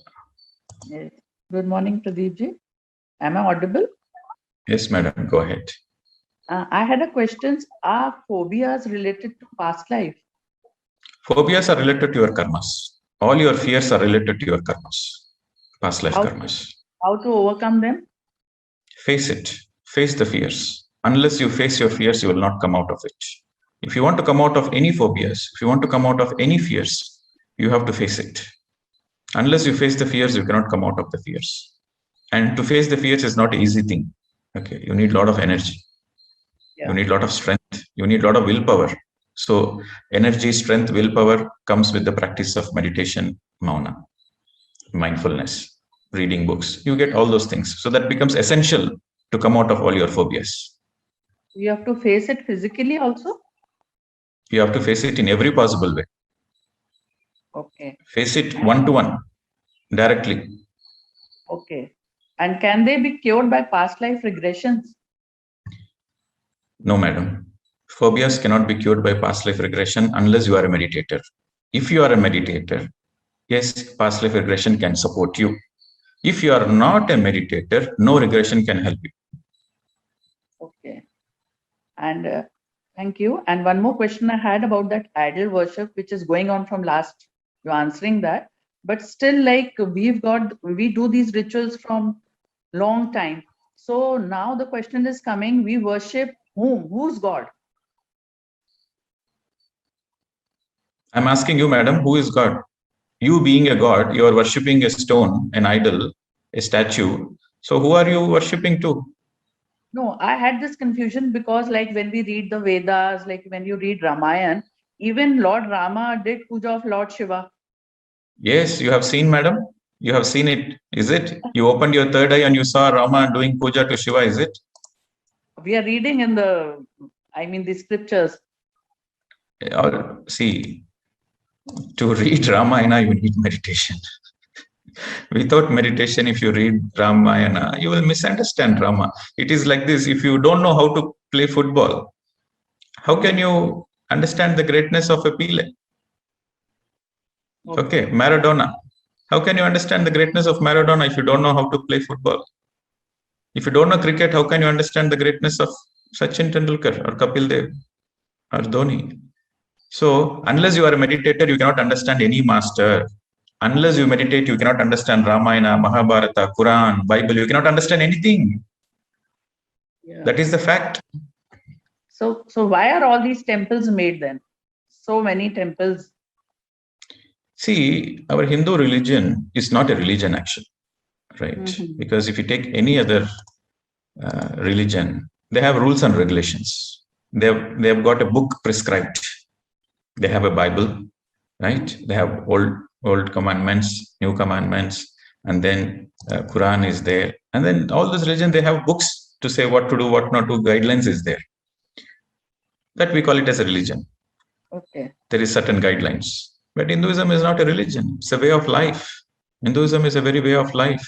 L: Yes. Good morning, Pradeep ji. Am I audible?
A: Yes, madam. Go ahead.
L: I had a question. Are phobias related to past life?
A: Phobias are related to your karmas. All your fears are related to your karmas. Past life karmas.
L: How to overcome them?
A: Face it. Face the fears. Unless you face your fears, you will not come out of it. If you want to come out of any phobias, if you want to come out of any fears, you have to face it. Unless you face the fears, you cannot come out of the fears. And to face the fears is not an easy thing. Okay, you need a lot of energy. You need a lot of strength. You need a lot of willpower. So energy, strength, willpower comes with the practice of meditation, mauna, mindfulness, reading books. You get all those things. So that becomes essential to come out of all your phobias.
L: You have to face it physically also?
A: You have to face it in every possible way.
L: Okay.
A: Face it one-to-one, directly.
L: Okay. And can they be cured by past life regressions?
A: No, madam. Phobias cannot be cured by past life regression unless you are a meditator. If you are a meditator, yes, past life regression can support you. If you are not a meditator, no regression can help you.
L: Okay. And thank you. And one more question I had about that idol worship, which is going on from last, you're answering that. But still, like we do these rituals from long time. So now the question is coming, we worship whom? Who's God?
A: I'm asking you, madam, who is God? You being a God, you are worshipping a stone, an idol, a statue. So who are you worshipping to?
L: No, I had this confusion because like when we read the Vedas, like when you read Ramayana, even Lord Rama did puja of Lord Shiva.
A: Yes, you have seen, madam. You have seen it. Is it? You opened your third eye and you saw Rama doing puja to Shiva, is it?
L: We are reading in the scriptures.
A: See, to read Ramayana, you need meditation. Without meditation, if you read Ramayana, you will misunderstand Rama. It is like this. If you don't know how to play football, how can you understand the greatness of a Pele? Okay, Maradona. How can you understand the greatness of Maradona if you don't know how to play football? If you don't know cricket, how can you understand the greatness of Sachin Tendulkar or Kapil Dev or Dhoni? So, unless you are a meditator, you cannot understand any master. Unless you meditate, you cannot understand Ramayana, Mahabharata, Quran, Bible. You cannot understand anything. Yeah. That is the fact.
L: So why are all these temples made then? So many temples.
A: See, our Hindu religion is not a religion actually, right? Mm-hmm. Because if you take any other religion, they have rules and regulations. They have got a book prescribed. They have a Bible, right? They have old commandments, new commandments, and then Quran is there. And then all those religions, they have books to say what to do, what not to, guidelines is there. That we call it as a religion.
L: Okay.
A: There is certain guidelines. But Hinduism is not a religion. It's a way of life. Hinduism is a very way of life.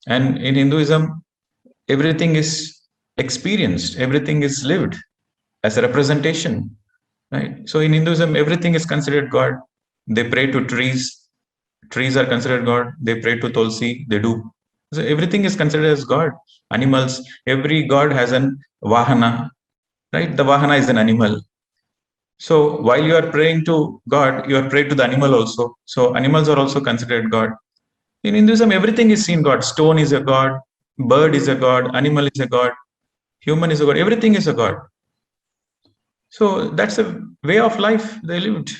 A: And in Hinduism, everything is experienced. Everything is lived as a representation, right? So in Hinduism, everything is considered God. They pray to trees. Trees are considered God. They pray to Tulsi. They do. So everything is considered as God. Animals, every God has an Vahana, right? The Vahana is an animal. So while you are praying to God, you are praying to the animal also. So animals are also considered God. In Hinduism, everything is seen God. Stone is a God. Bird is a God. Animal is a God. Human is a God. Everything is a God. So that's a way of life they lived.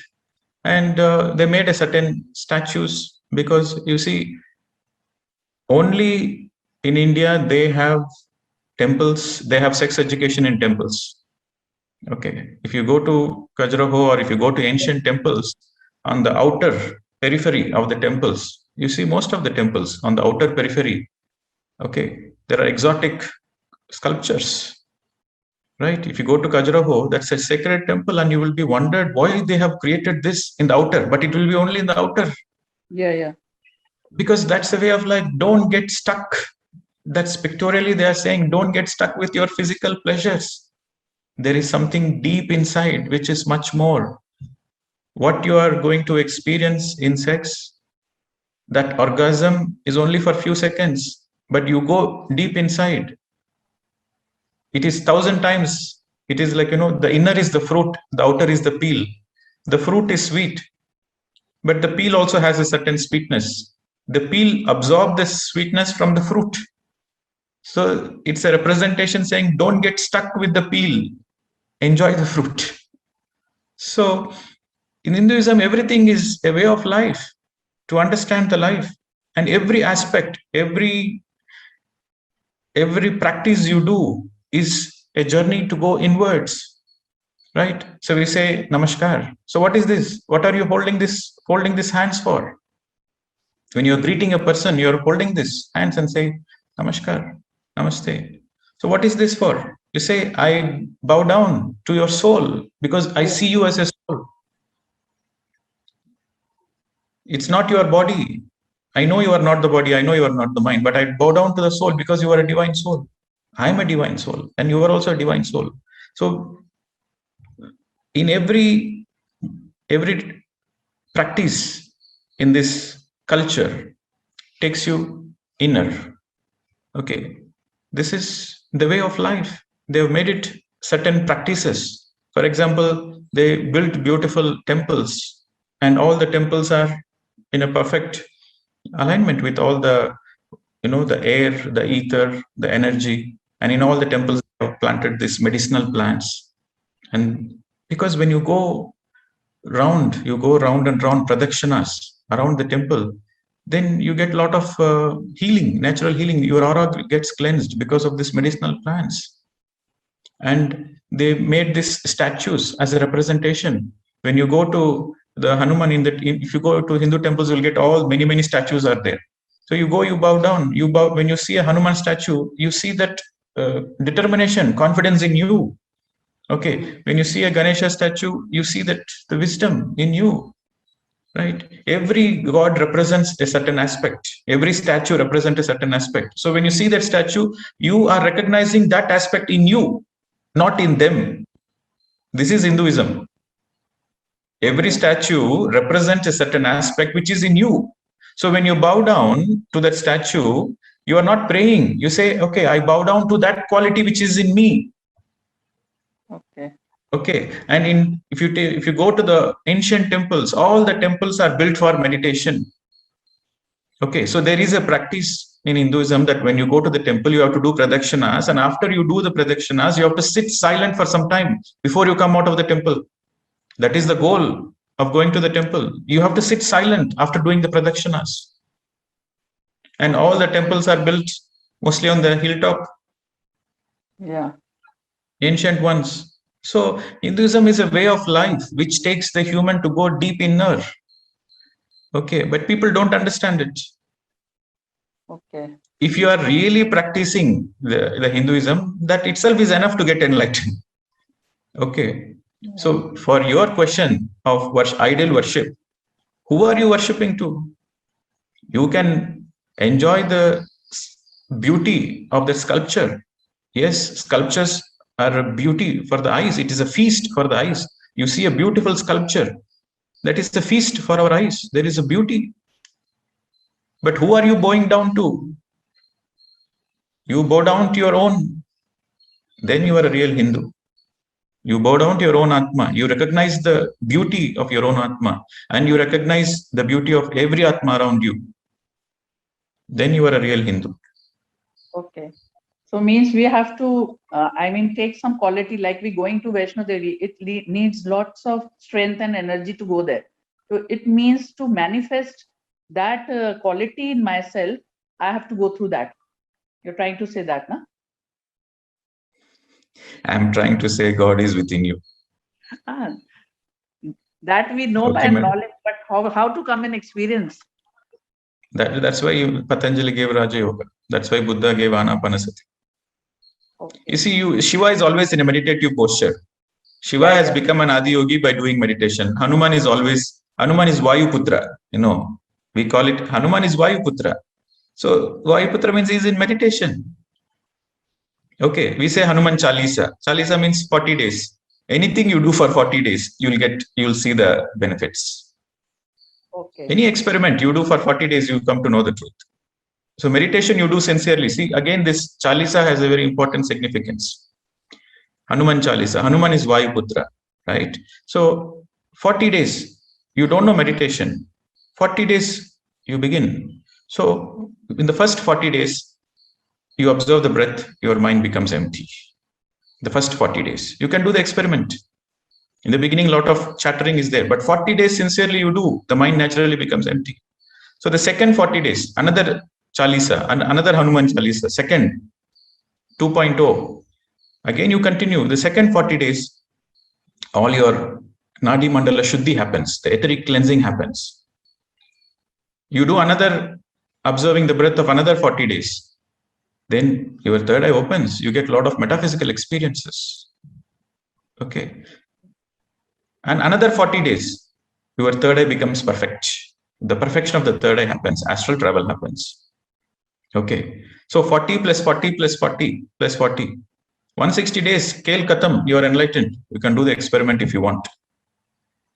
A: And they made a certain statues because you see, only in India, they have temples, they have sex education in temples. Okay. If you go to Khajuraho or if you go to ancient temples, on the outer periphery of the temples, you see most of the temples on the outer periphery. Okay. There are exotic sculptures. right? If you go to Khajuraho, that's a sacred temple, and you will be wondered why they have created this in the outer, but it will be only in the outer.
L: Yeah.
A: Because that's the way of life. Don't get stuck. That's pictorially they are saying, don't get stuck with your physical pleasures. There is something deep inside, which is much more. What you are going to experience in sex, that orgasm is only for a few seconds, but you go deep inside. It is 1,000 times. It is like, the inner is the fruit, the outer is the peel. The fruit is sweet, but the peel also has a certain sweetness. The peel absorbs the sweetness from the fruit. So it's a representation saying, don't get stuck with the peel, enjoy the fruit. So in Hinduism, everything is a way of life, to understand the life. And every aspect, every practice you do is a journey to go inwards, right? So we say namaskar. So what is this? What are you holding this hands for? When you're greeting a person, you're holding this hands and say namaskar, namaste. So what is this for? You say, I bow down to your soul because I see you as a soul. It's not your body. I know you are not the body. I know you are not the mind, but I bow down to the soul because you are a divine soul. I am a divine soul and you are also a divine soul. So in every practice in this culture takes you inner. Okay. This is the way of life. They have made it certain practices. For example, they built beautiful temples, and all the temples are in a perfect alignment with all the, the air, the ether, the energy. And in all the temples, they have planted these medicinal plants. And because when you go round and round pradakshanas around the temple, then you get a lot of healing, natural healing. Your aura gets cleansed because of these medicinal plants. And they made these statues as a representation. When you go to the Hanuman, if you go to Hindu temples, you'll get many statues are there. So you go, you bow down, when you see a Hanuman statue, you see that determination, confidence in you. Okay. When you see a Ganesha statue, you see that the wisdom in you. Right? Every god represents a certain aspect. Every statue represents a certain aspect. So when you see that statue, you are recognizing that aspect in you, not in them. This is Hinduism. Every statue represents a certain aspect which is in you. So when you bow down to that statue, you are not praying. You say, okay, I bow down to that quality which is in me. Okay, and if you go to the ancient temples, all the temples are built for meditation. Okay, so there is a practice in Hinduism that when you go to the temple, you have to do pradakshanas, and after you do the pradakshanas, you have to sit silent for some time before you come out of the temple. That is the goal of going to the temple. You have to sit silent after doing the pradakshanas. And all the temples are built mostly on the hilltop.
L: Yeah.
A: Ancient ones. So Hinduism is a way of life which takes the human to go deep inner. Okay, but people don't understand it.
L: Okay.
A: If you are really practicing the Hinduism, that itself is enough to get enlightened. Okay. So for your question of ideal worship, who are you worshipping to? You can enjoy the beauty of the sculpture. Yes, sculptures are a beauty for the eyes. It is a feast for the eyes. You see a beautiful sculpture. That is the feast for our eyes. There is a beauty. But who are you bowing down to? You bow down to your own. Then you are a real Hindu. You bow down to your own Atma. You recognize the beauty of your own Atma. And you recognize the beauty of every Atma around you. Then you are a real Hindu.
L: Okay. So means we have to, take some quality, like we going to Vaishno Devi, it needs lots of strength and energy to go there. So it means to manifest that quality in myself, I have to go through that. You're trying to say that, no?
A: I'm trying to say God is within you.
L: That we know by knowledge, but how to come and experience?
A: That's why Patanjali gave Raja Yoga. That's why Buddha gave Anapanasati.
L: Okay.
A: You see, Shiva is always in a meditative posture. Shiva has become an Adi Yogi by doing meditation. Hanuman is Vayuputra. We call it Hanuman is Vayuputra. So Vayuputra means he's in meditation. Okay, we say Hanuman Chalisa. Chalisa means 40 days. Anything you do for 40 days, you'll see the benefits.
L: Okay.
A: Any experiment you do for 40 days, you come to know the truth. So meditation you do sincerely. See, again, this Chalisa has a very important significance. Hanuman Chalisa. Hanuman is Vayuputra, right? So 40 days, you don't know meditation. 40 days, you begin. So in the first 40 days, you observe the breath, your mind becomes empty. The first 40 days. You can do the experiment. In the beginning, a lot of chattering is there, but 40 days sincerely you do, the mind naturally becomes empty. So the second 40 days, another Chalisa, another Hanuman Chalisa, second 2.0. Again, you continue. The second 40 days, all your Nadi Mandala Shuddhi happens. The etheric cleansing happens. You do another, observing the breath of another 40 days. Then your third eye opens. You get a lot of metaphysical experiences. Okay. And another 40 days, your third eye becomes perfect. The perfection of the third eye happens. Astral travel happens. Okay. So 40 plus 40 plus 40 plus 40. 160 days, Kel Katam, you are enlightened. You can do the experiment if you want.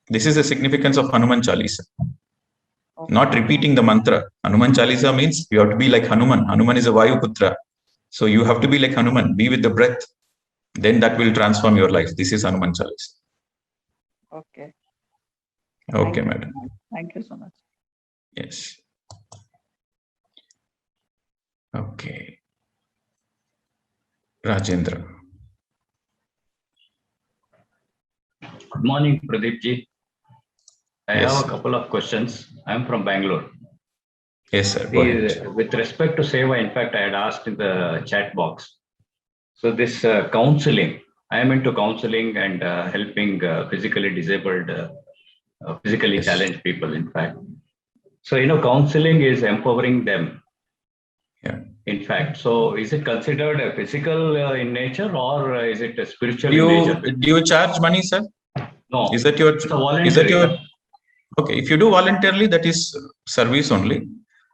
A: This is the significance of Hanuman Chalisa. Okay. Not repeating the mantra. Hanuman Chalisa means you have to be like Hanuman. Hanuman is a Vayuputra. So you have to be like Hanuman. Be with the breath. Then that will transform your life. This is Hanuman Chalisa.
L: Okay.
A: Okay, madam.
L: Thank you so much.
A: Yes. Okay. Rajendra.
M: Good morning, Pradeep ji. I
A: Yes.
M: have a couple of questions. I'm from Bangalore.
A: Yes, sir. Go ahead.
M: With respect to Seva, in fact, I had asked in the chat box. So this counseling, I am into counseling and helping physically disabled, physically challenged people, in fact. So, counseling is empowering them.
A: Yeah.
M: In fact, so is it considered a physical in nature or is it a spiritual in nature?
A: Do you charge money, sir?
M: No.
A: Is that your?
M: It's a voluntary.
A: Okay, if you do voluntarily, that is service only.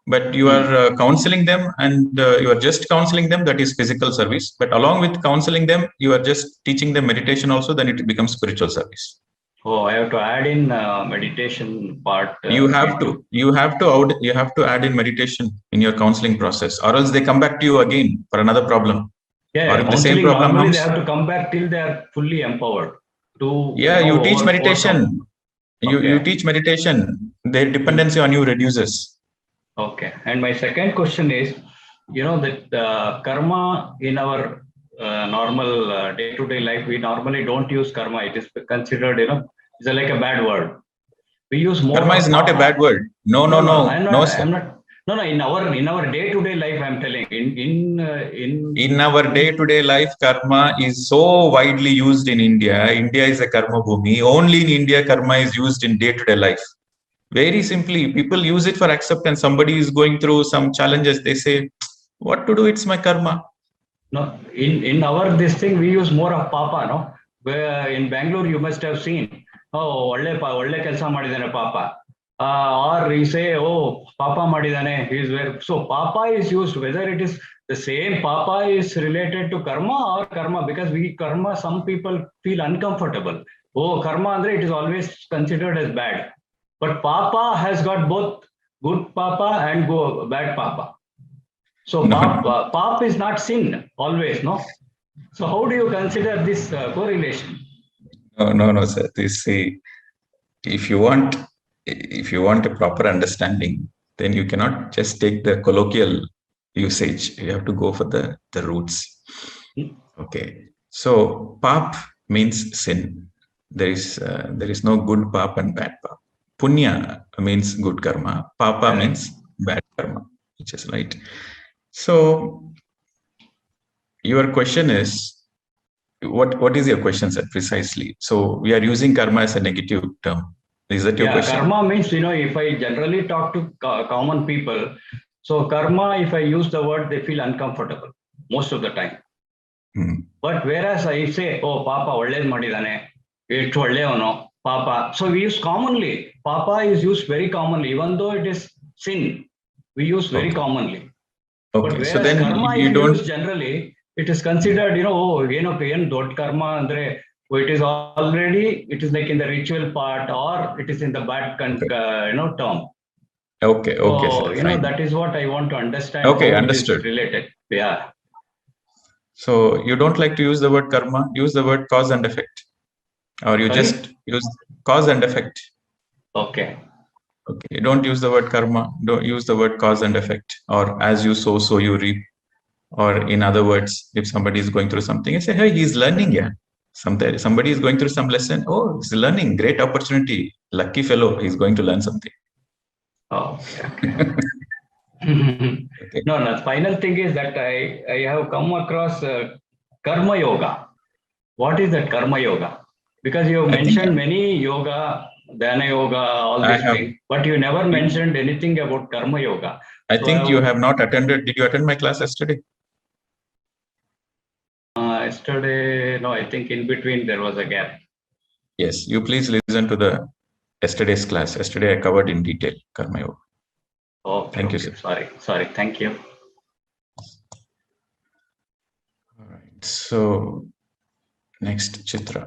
A: But you are counseling them and you are just counseling them, that is physical service. But along with counseling them, you are just teaching them meditation also, then it becomes spiritual service.
M: Oh, I have to add in meditation part.
A: You have to add in meditation in your counseling process, or else they come back to you again for another problem.
M: Yeah,
A: or if the same problem
M: normally
A: comes,
M: they have to come back till they are fully empowered.
A: You teach meditation. You teach meditation. Their dependency on you reduces.
M: Okay. And my second question is, that karma in our normal day-to-day life, we normally don't use karma. It is considered, it's like a bad word. We use more.
A: Karma is not a bad word. No, sir.
M: I'm not. No. In our day-to-day life, I'm telling.
A: In our day-to-day life, karma is so widely used in India. India is a karma bhumi. Only in India, karma is used in day-to-day life. Very simply, people use it for acceptance. Somebody is going through some challenges. They say, "What to do? It's my karma."
M: No, in our this thing, we use more of papa. No, where in Bangalore, you must have seen. Oh, olle kelsa madidane papa. Or you say, oh, papa madidane. He is where. So papa is used. Whether it is the same papa is related to karma or karma, because karma, some people feel uncomfortable. Oh, karma andre, it is always considered as bad. But papa has got both good papa and bad papa. So pap is not sin always, no? So how do you consider this correlation?
A: No, sir. If you want a proper understanding, then you cannot just take the colloquial usage. You have to go for the roots. Okay. So pap means sin. There is no good pap and bad pap. Punya means good karma. Papa means bad karma, which is right. So your question is, what is your question, sir, precisely? So we are using karma as a negative term. Is that your question?
M: Karma means, if I generally talk to common people, so karma, if I use the word, they feel uncomfortable most of the time. But whereas I say, oh, Papa ಒಳ್ಳೇದು ಮಾಡಿದಾನೆ, ಎಷ್ಟು ಒಳ್ಳೆಯವನು, Papa. So we use commonly. Papa is used very commonly, even though it is sin. We use very commonly. But
A: Okay,
M: whereas
A: so then
M: karma
A: you
M: is
A: don't.
M: used generally, it is considered, oh, ಏನು ದೊಡ್ಡ ಕರ್ಮ ಅಂದ್ರೆ, it is already, it is like in the ritual part, or it is in the bad term.
A: Okay,
M: So,
A: okay, sir, fine.
M: that is what I want to understand.
A: Okay,
M: how
A: understood.
M: It is related. Yeah.
A: So you don't like to use the word karma, use the word cause and effect. Or you
M: Sorry?
A: just use cause and effect.
M: Okay.
A: Okay, don't use the word karma, don't use the word cause and effect, or as you sow, so you reap. Or in other words, if somebody is going through something, you say, hey, he's learning, yeah. Somebody is going through some lesson, oh, he's learning, great opportunity, lucky fellow, he's going to learn something.
M: Oh, okay. Okay. No, the final thing is that I have come across karma yoga. What is that karma yoga? Because you have mentioned many yoga, dhyana yoga, all these things, but you never mentioned anything about karma yoga.
A: I think you have not attended. Did you attend my class yesterday?
M: Yesterday, no, I think in between there was a gap.
A: Yes, you please listen to the yesterday's class. Yesterday I covered in detail karma yoga.
M: Okay,
A: thank you, sir.
M: Sorry, thank you.
A: All right, so next, Chitra.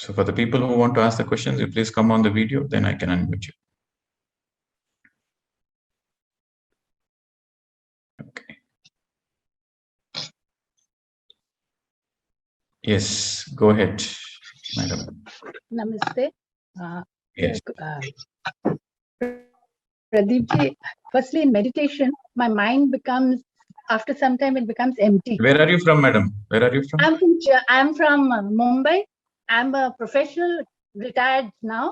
A: So for the people who want to ask the questions, you please come on the video, then I can unmute you. Okay. Yes, go ahead, madam.
N: Namaste.
A: Yes.
N: Pradeep ji, firstly in meditation, my mind becomes, after some time, it becomes empty.
A: Where are you from, madam? Where are you from?
N: I'm from Mumbai. I'm a professional, retired now.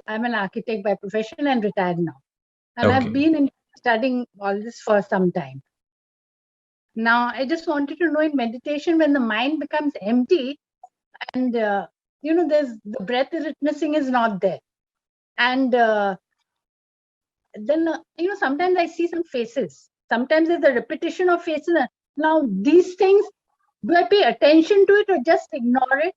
N: I'm an architect by profession and retired now. And
A: Okay.
N: I've been studying all this for some time. Now, I just wanted to know in meditation, when the mind becomes empty and, there's the breath witnessing is not there. And then, sometimes I see some faces. Sometimes there's a repetition of faces. Now, these things, do I pay attention to it or just ignore it?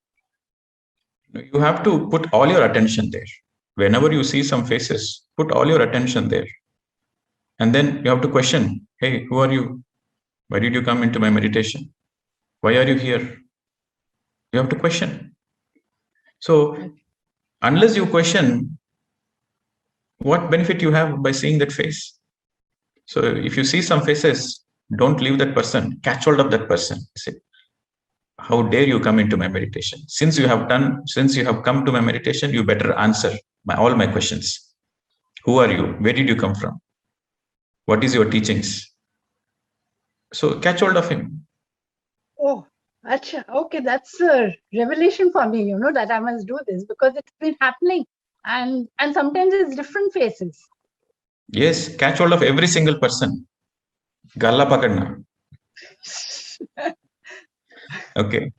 A: You have to put all your attention there. Whenever you see some faces, put all your attention there. And then you have to question, hey, who are you? Why did you come into my meditation? Why are you here? You have to question. So unless you question, what benefit you have by seeing that face? So if you see some faces, don't leave that person. Catch hold of that person. Say, how dare you come into my meditation? Since you have come to my meditation, you better answer all my questions. Who are you? Where did you come from? What is your teachings? So catch hold of him.
N: Oh, okay, that's a revelation for me, that I must do this, because it's been happening. And sometimes it's different faces.
A: Yes, catch hold of every single person. Galla pakadna. Okay.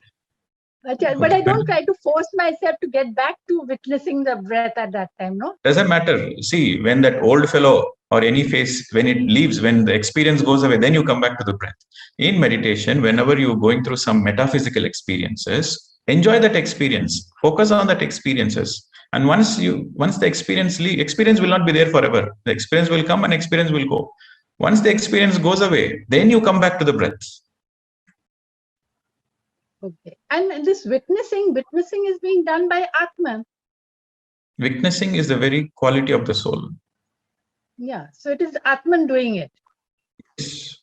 N: But I don't try to force myself to get back to witnessing the breath at that time, no?
A: Doesn't matter. See, when that old fellow or any face, when it leaves, when the experience goes away, then you come back to the breath. In meditation, whenever you're going through some metaphysical experiences, enjoy that experience. Focus on that experiences. And once the experience will not be there forever. The experience will come and experience will go. Once the experience goes away, then you come back to the breath.
N: Okay. And this witnessing is being done by Atman.
A: Witnessing is the very quality of the soul.
N: Yeah. So it is Atman doing it.
A: Yes.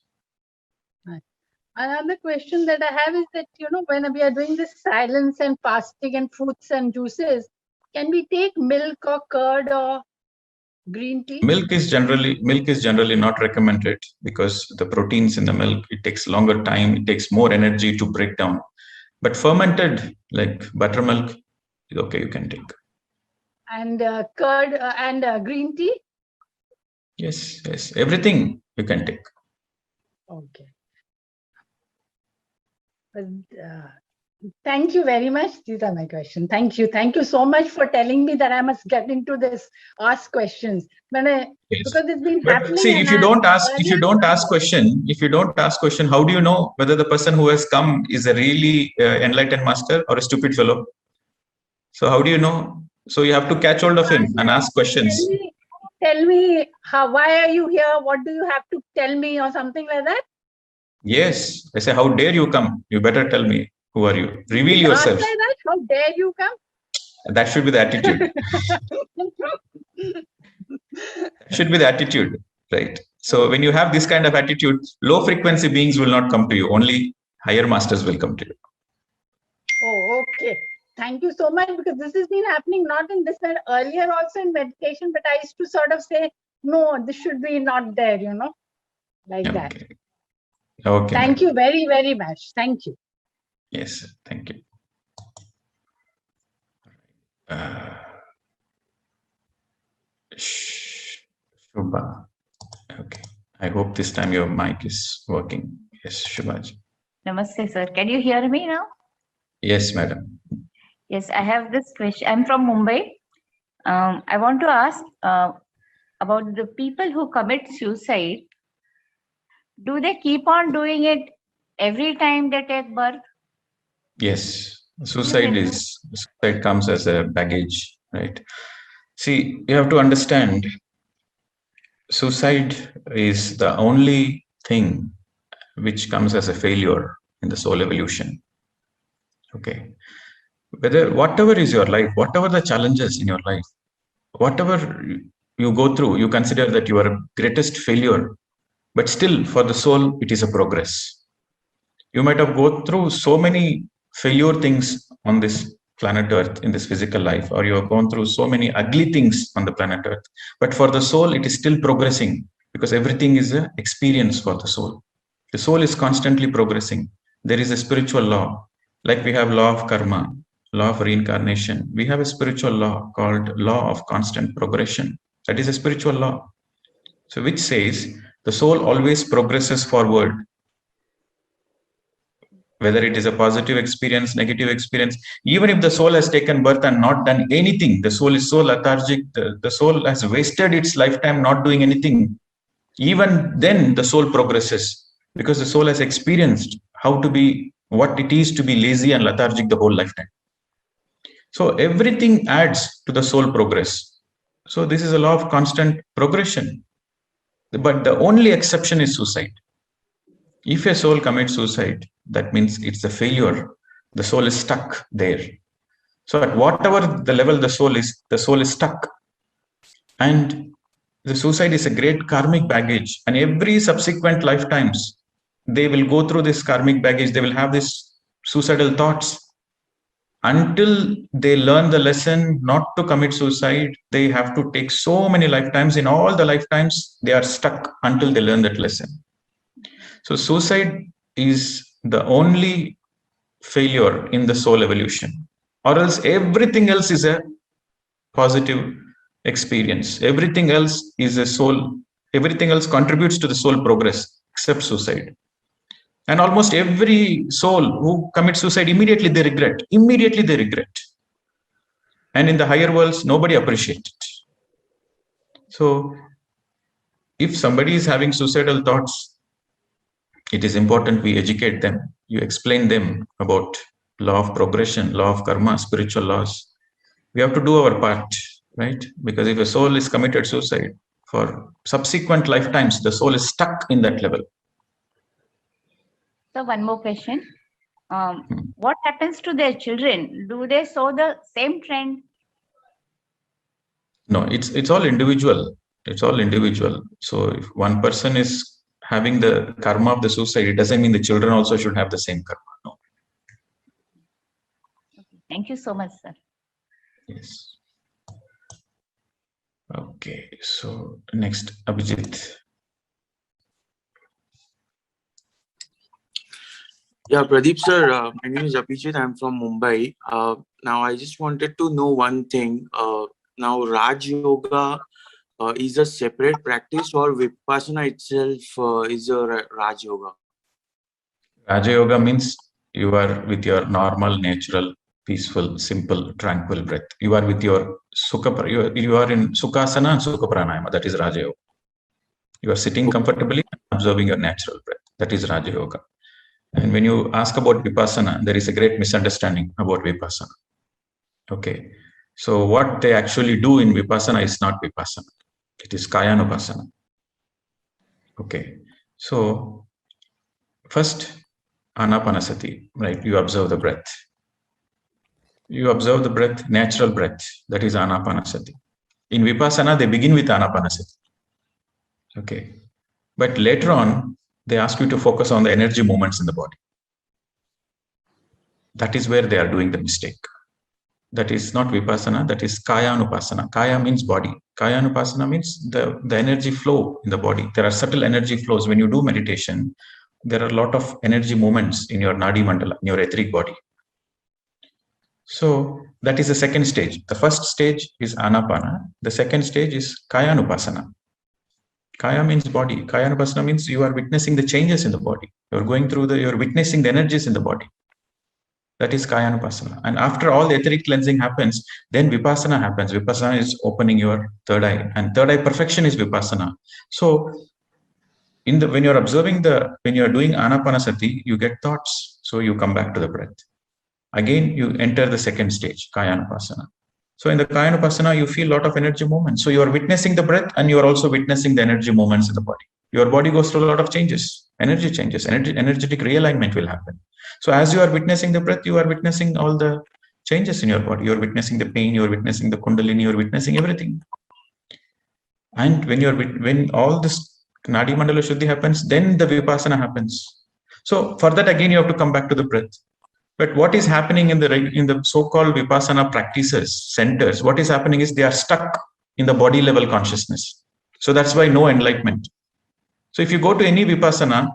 N: Another question that I have is that, when we are doing this silence and fasting and fruits and juices, can we take milk or curd or green tea?
A: Milk is generally not recommended because the proteins in the milk, it takes longer time, it takes more energy to break down. But fermented, like buttermilk, is okay, you can take.
N: And curd and green tea?
A: Yes, everything you can take.
N: Okay. But Thank you very much. These are my questions. Thank you. Thank you so much for telling me that I must get into this, ask questions.
A: Yes.
N: Because it's been
A: But
N: happening.
A: see,
N: and
A: if you don't ask
N: earlier-
A: question, how do you know whether the person who has come is a really enlightened master or a stupid fellow? So how do you know? So you have to catch hold of him and ask questions.
N: Tell me how, why are you here? What do you have to tell me or something like that?
A: Yes. I say, how dare you come? You better tell me. Who are you? Reveal
N: Ask
A: yourself.
N: like that? How dare you come?
A: That should be the attitude. That should be the attitude, right? So when you have this kind of attitude, low frequency beings will not come to you. Only higher masters will come to you.
N: Oh, okay. Thank you so much, because this has been happening not in this way, earlier also in meditation, but I used to sort of say, no, this should be not there, like that.
A: Okay.
N: Thank you very, very much. Thank you.
A: Yes, thank you. Shubha. Okay. I hope this time your mic is working. Yes, Shubhaji.
O: Namaste, sir. Can you hear me now?
A: Yes, madam.
O: Yes, I have this question. I'm from Mumbai. I want to ask about the people who commit suicide. Do they keep on doing it every time they take birth?
A: Yes, suicide comes as a baggage, right? See, you have to understand, suicide is the only thing which comes as a failure in the soul evolution. Okay. Whatever is your life, whatever the challenges in your life, whatever you go through, you consider that you are a greatest failure, but still for the soul, it is a progress. You might have gone through so many failure things on this planet Earth in this physical life, or you have gone through so many ugly things on the planet Earth, but for the soul, it is still progressing, because everything is an experience for the soul. The soul is constantly progressing. There is a spiritual law, like we have law of karma, law of reincarnation. We have a spiritual law called law of constant progression. That is a spiritual law. So which says the soul always progresses forward, whether it is a positive experience, negative experience. Even if the soul has taken birth and not done anything, the soul is so lethargic, the soul has wasted its lifetime not doing anything. Even then the soul progresses, because the soul has experienced how to be, what it is to be lazy and lethargic the whole lifetime. So everything adds to the soul progress. So this is a law of constant progression. But the only exception is suicide. If a soul commits suicide, that means it's a failure. The soul is stuck there. So at whatever the level the soul is stuck. And the suicide is a great karmic baggage. And every subsequent lifetimes, they will go through this karmic baggage. They will have these suicidal thoughts. Until they learn the lesson not to commit suicide, they have to take so many lifetimes. In all the lifetimes, they are stuck until they learn that lesson. So suicide is the only failure in the soul evolution, or else everything else is a positive experience. Everything else is a soul. Everything else contributes to the soul progress except suicide. And almost every soul who commits suicide, immediately they regret. Immediately they regret. And in the higher worlds, nobody appreciates it. So if somebody is having suicidal thoughts, it is important we educate them. You explain them about law of progression, law of karma, spiritual laws. We have to do our part, right? Because if a soul is committed suicide, for subsequent lifetimes, the soul is stuck in that level.
O: So one more question. What happens to their children? Do they show the same trend?
A: No, it's all individual. It's all individual. So if one person is having the karma of the suicide, it doesn't mean the children also should have the same karma. No.
O: Thank you so much, sir.
A: Yes. Okay. So next, Abhijit.
P: Yeah, Pradeep sir, my name is Abhijit. I'm from Mumbai. Now, I just wanted to know one thing. Now, Raj Yoga is a separate practice, or Vipassana itself is a Raj Yoga?
A: Raja Yoga means You are with your normal, natural, peaceful, simple, tranquil breath. You are with your Sukha, you are in Sukhasana and Sukha Pranayama, that is Raja Yoga. You are sitting comfortably and observing your natural breath, that is Raja Yoga. And when you ask about Vipassana, there is a great misunderstanding about Vipassana. Okay, so what they actually do in Vipassana is not Vipassana. It is Kayanupasana. Okay, so first, Anapanasati, right? You observe the breath. You observe the breath, natural breath, that is Anapanasati. In Vipassana, they begin with Anapanasati. Okay, but later on, they ask you to focus on the energy movements in the body. That is where they are doing the mistake. That is not Vipassana, that is Kayanupasana. Kaya means body. Kayanupasana means the energy flow in the body. There are subtle energy flows. When you do meditation, there are a lot of energy movements in your Nadi Mandala, in your etheric body. So that is the second stage. The first stage is Anapana. The second stage is Kayanupasana. Kaya means body. Kayanupasana means you are witnessing the changes in the body. You're witnessing the energies in the body. That is Kayanupasana. And after all the etheric cleansing happens, then Vipassana happens. Vipassana is opening your third eye. And third eye perfection is Vipassana. So when you're observing when you're doing Anapanasati, you get thoughts. So you come back to the breath. Again, you enter the second stage, Kayanupasana. So in the Kayanupasana, you feel a lot of energy movements. So you are witnessing the breath and you are also witnessing the energy movements in the body. Your body goes through a lot of changes, energy changes, energetic realignment will happen. So as you are witnessing the breath, you are witnessing all the changes in your body. You are witnessing the pain, you are witnessing the kundalini, you are witnessing everything. And when all this Nadi Mandala Shuddhi happens, then the Vipassana happens. So for that, again, you have to come back to the breath. But what is happening in the so-called Vipassana practices, centers, what is happening is they are stuck in the body level consciousness. So that's why no enlightenment. So if you go to any Vipassana,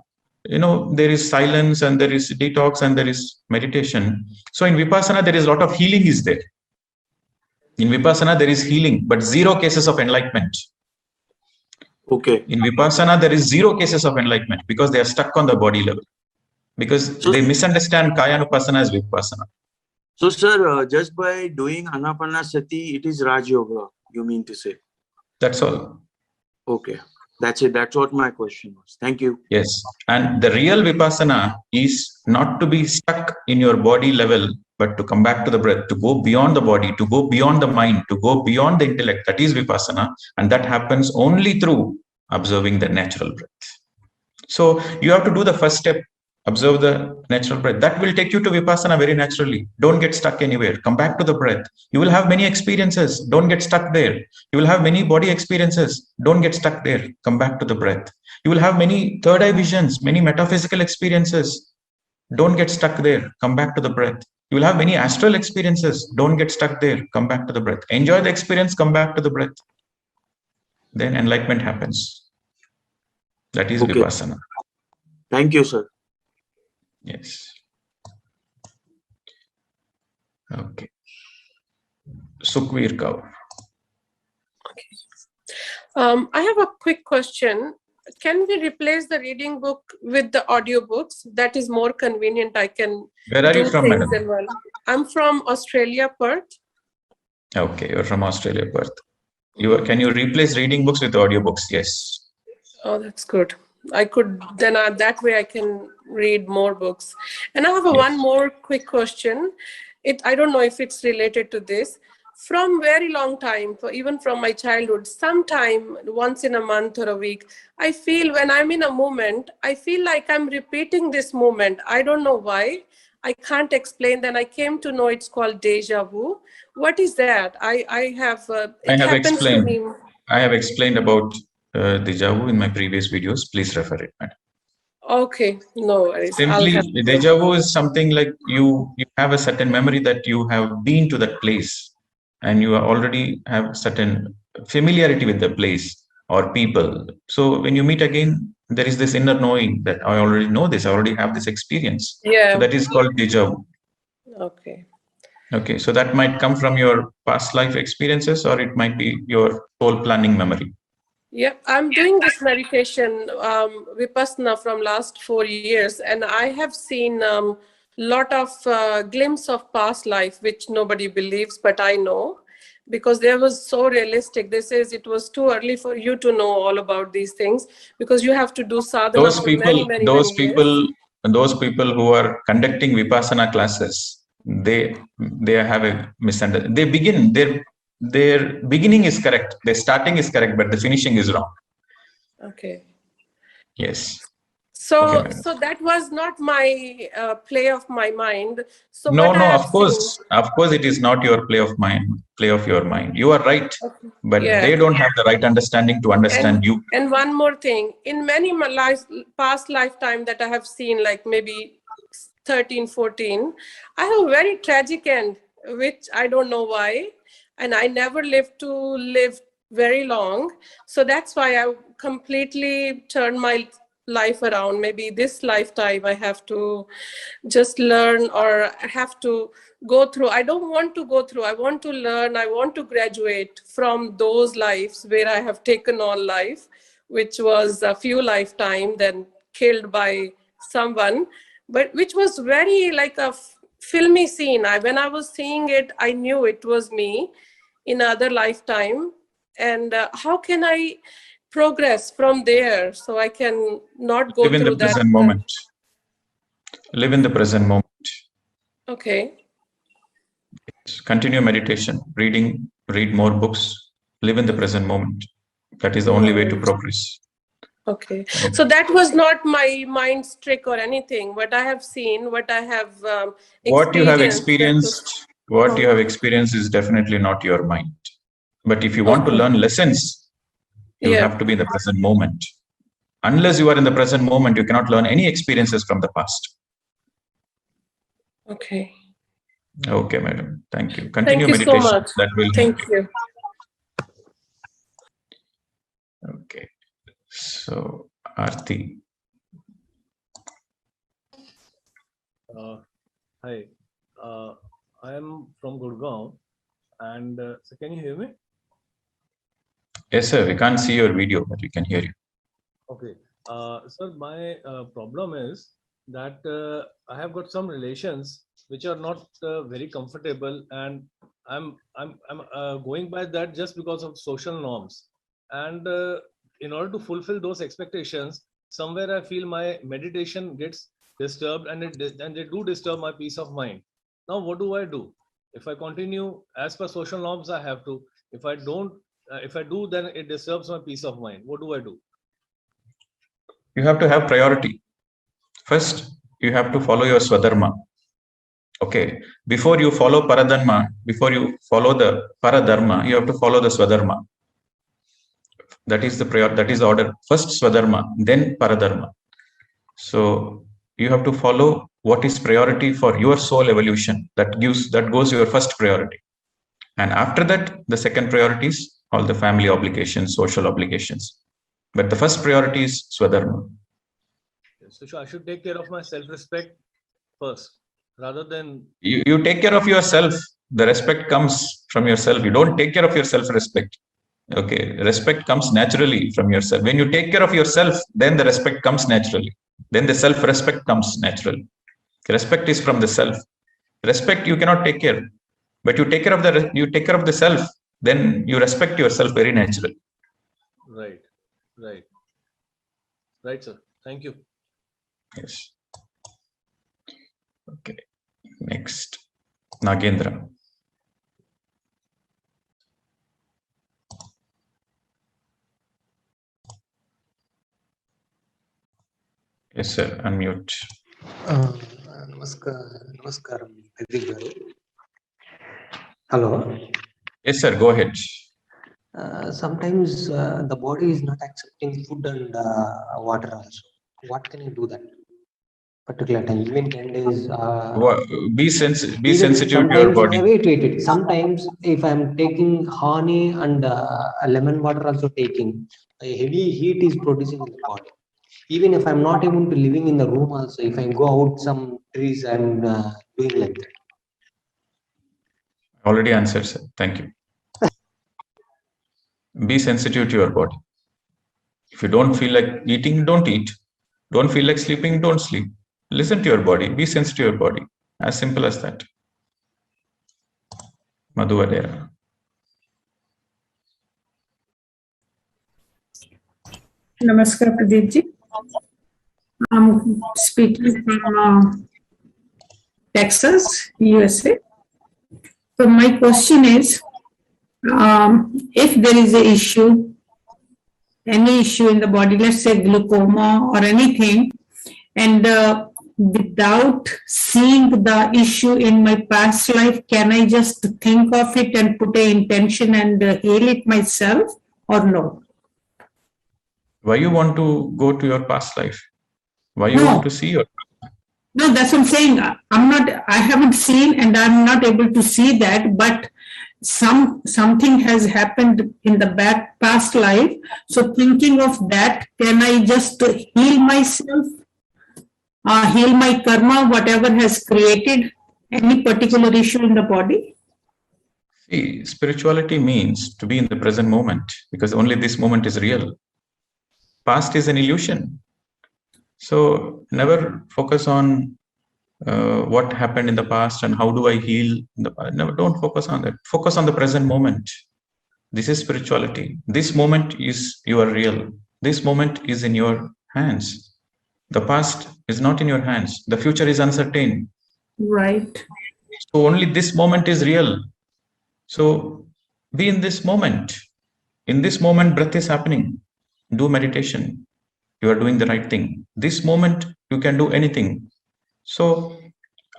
A: there is silence and there is detox and there is meditation. So in Vipassana, there is a lot of healing is there. In Vipassana, there is healing, but 0 cases of enlightenment.
P: Okay.
A: In Vipassana, there is 0 cases of enlightenment because they are stuck on the body level. Because they misunderstand Kayanupasana as Vipassana.
P: So, sir, just by doing Anapanasati, it is Raj Yoga, you mean to say?
A: That's all.
P: Okay. That's it. That's what my question was. Thank you.
A: Yes. And the real Vipassana is not to be stuck in your body level, but to come back to the breath, to go beyond the body, to go beyond the mind, to go beyond the intellect. That is Vipassana. And that happens only through observing the natural breath. So you have to do the first step. Observe the natural breath. That will take you to Vipassana very naturally. Don't get stuck anywhere. Come back to the breath. You will have many experiences. Don't get stuck there. You will have many body experiences. Don't get stuck there. Come back to the breath. You will have many third eye visions, many metaphysical experiences. Don't get stuck there. Come back to the breath. You will have many astral experiences. Don't get stuck there. Come back to the breath. Enjoy the experience. Come back to the breath. Then enlightenment happens. That is Vipassana.
P: Thank you, sir.
A: Yes. Okay. Sukhveer Kaur.
Q: I have a quick question. Can we replace the reading book with the audiobooks? That is more convenient. I can.
A: Where are you from, madam?
Q: I'm from Australia, Perth.
A: Okay, you're from Australia, Perth. Can you replace reading books with audiobooks? Yes.
Q: Oh, that's good. I could then that way I can read more books. And I have one more quick question. I don't know if it's related to this. From very long time, even from my childhood, sometime once in a month or a week, I feel when I'm in a moment, I feel like I'm repeating this moment. I don't know why. I can't explain. Then I came to know it's called deja vu. What is that? I have
A: explained about deja vu in my previous videos. Please refer it, madam.
Q: Okay, no worries.
A: Simply, deja vu is something like you have a certain memory that you have been to that place and you already have certain familiarity with the place or people. So when you meet again, there is this inner knowing that I already know this, I already have this experience.
Q: Yeah.
A: So that is called deja vu.
Q: Okay.
A: Okay, so that might come from your past life experiences or it might be your soul planning memory.
Q: Yeah, I'm doing this meditation, Vipassana, from last 4 years, and I have seen lot of glimpse of past life, which nobody believes, but I know, because they was so realistic. They says it was too early for you to know all about these things because you have to do sadhana
A: Those
Q: for
A: people,
Q: many years.
A: those people who are conducting vipassana classes, they have a misunderstanding. They begin their beginning is correct, their starting is correct, but the finishing is wrong.
Q: Okay.
A: Yes.
Q: So,
A: Okay, madam.
Q: so that was not my play of my mind. So
A: No,
Q: what I
A: no,
Q: have
A: of course, it is not your play of your mind. You are right,
Q: seen,
A: but
Q: yeah.
A: they don't have the right understanding to understand you.
Q: And one more thing, in many past lifetime that I have seen, like maybe 13, 14, I have a very tragic end, which I don't know why. And I never lived to live very long. So that's why I completely turned my life around. Maybe this lifetime I have to just learn, or I have to go through. I don't want to go through. I want to learn. I want to graduate from those lives where I have taken on life, which was a few lifetime, then killed by someone, but which was very like a filmy scene. When I was seeing it, I knew it was me in another lifetime. And how can I progress from there so I can not go
A: Live in
Q: through
A: the
Q: that?
A: present moment. Live in the present moment.
Q: Okay.
A: Continue meditation, read more books, live in the present moment. That is the only way to progress.
Q: Okay. So that was not my mind's trick or anything. What I have seen, what I have
A: What you have
Q: experienced,
A: is definitely not your mind. But if you want to learn lessons, you have to be in the present moment. Unless you are in the present moment, you cannot learn any experiences from the past.
Q: Okay.
A: Okay, madam. Thank you. Continue
Q: Thank you
A: meditation.
Q: so much.
A: That will
Q: Thank
A: help.
Q: you.
A: Okay. So, Aarti.
R: Hi. I am from Gurgaon, and so can you hear me?
A: Yes, sir. We can't see your video, but we can hear you.
R: Okay. Sir, my problem is that I have got some relations which are not very comfortable, and I'm going by that just because of social norms. And in order to fulfill those expectations, somewhere I feel my meditation gets disturbed, and they do disturb my peace of mind. Now, what do I do? If I continue as per social norms, I have to. If I don't, if I do, then it disturbs my peace of mind. What do I do?
A: You have to have priority. First, you have to follow your swadharma. Okay. Before you follow paradharma, before you follow the paradharma, you have to follow the swadharma. That is the prior. That is the order. First swadharma, then paradharma. So you have to follow what is priority for your soul evolution. That goes your first priority. And after that, the second priority is all the family obligations, social obligations. But the first priority is swadharma.
R: So I should take care of my self-respect first, rather than
A: you take care of yourself. The respect comes from yourself. You don't take care of your self-respect. Okay, respect comes naturally from yourself. When you take care of yourself, then the respect comes naturally. Then the self-respect comes naturally. Respect is from the self. Respect you cannot take care, but you take care of the self. Then you respect yourself very naturally.
R: right, sir. Thank you.
A: Yes. Okay. Next, Nagendra. Yes, sir. Unmute.
S: Namaskaram, Pradeep garu. Hello.
A: Yes, sir. Go ahead.
S: Sometimes the body is not accepting food and water also. What can you do that particular time? Even 10 days.
A: Be sensitive to your body.
S: Wait. Sometimes if I'm taking honey and lemon water also taking, a heavy heat is producing in the body. Even if I'm not able to living in the room also, if I go out some trees, I'm doing like that.
A: Already answered, sir. Thank you. Be sensitive to your body. If you don't feel like eating, don't eat. Don't feel like sleeping, don't sleep. Listen to your body. Be sensitive to your body. As simple as that. Madhu Adera.
T: Namaskar, Pradeep ji. I'm speaking from Texas, USA. So my question is, if there is a issue, any issue in the body, let's say glaucoma or anything, and without seeing the issue in my past life, can I just think of it and put an intention and heal it myself, or no?
A: Why you want to go to your past life? Why you want to see your?
T: No, that's what I'm saying. I haven't seen and I'm not able to see that, but something has happened in the past life. So thinking of that, can I just heal myself, heal my karma, whatever has created any particular issue in the body?
A: See, spirituality means to be in the present moment, because only this moment is real. Past is an illusion. So never focus on what happened in the past and how do I heal. Never, don't focus on that. Focus on the present moment. This is spirituality. This moment is your real. This moment is in your hands. The past is not in your hands. The future is uncertain.
T: Right.
A: So only this moment is real. So be in this moment. In this moment, breath is happening. Do meditation. You are doing the right thing. This moment, you can do anything. So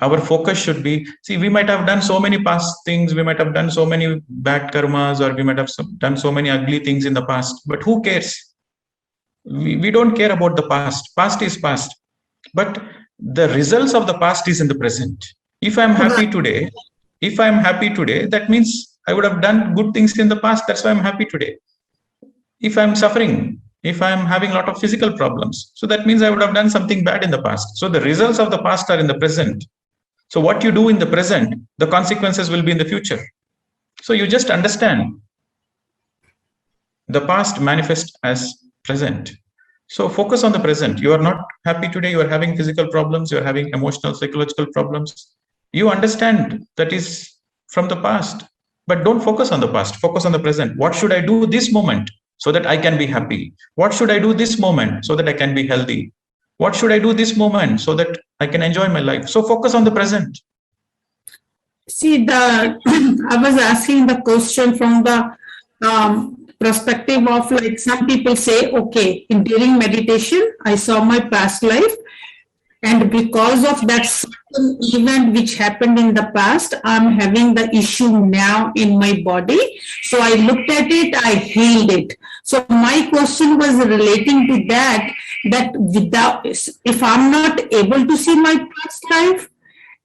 A: our focus should be, see, we might have done so many past things, we might have done so many bad karmas, or we might have done so many ugly things in the past, but who cares? We don't care about the past. Past is past. But the results of the past is in the present. If I'm happy today, that means I would have done good things in the past. That's why I'm happy today. If I'm suffering, if I'm having a lot of physical problems, so that means I would have done something bad in the past. So the results of the past are in the present. So what you do in the present, the consequences will be in the future. So you just understand the past manifests as present. So focus on the present. You are not happy today, you are having physical problems, you are having emotional, psychological problems. You understand that is from the past, but don't focus on the past, focus on the present. What should I do this moment so that I can be happy? What should I do this moment so that I can be healthy? What should I do this moment so that I can enjoy my life? So focus on the present.
T: See, I was asking the question from the perspective of, like, some people say, okay, during meditation, I saw my past life, and because of that certain event which happened in the past, I'm having the issue now in my body. So I looked at it, I healed it. So my question was relating to that without, if I'm not able to see my past life,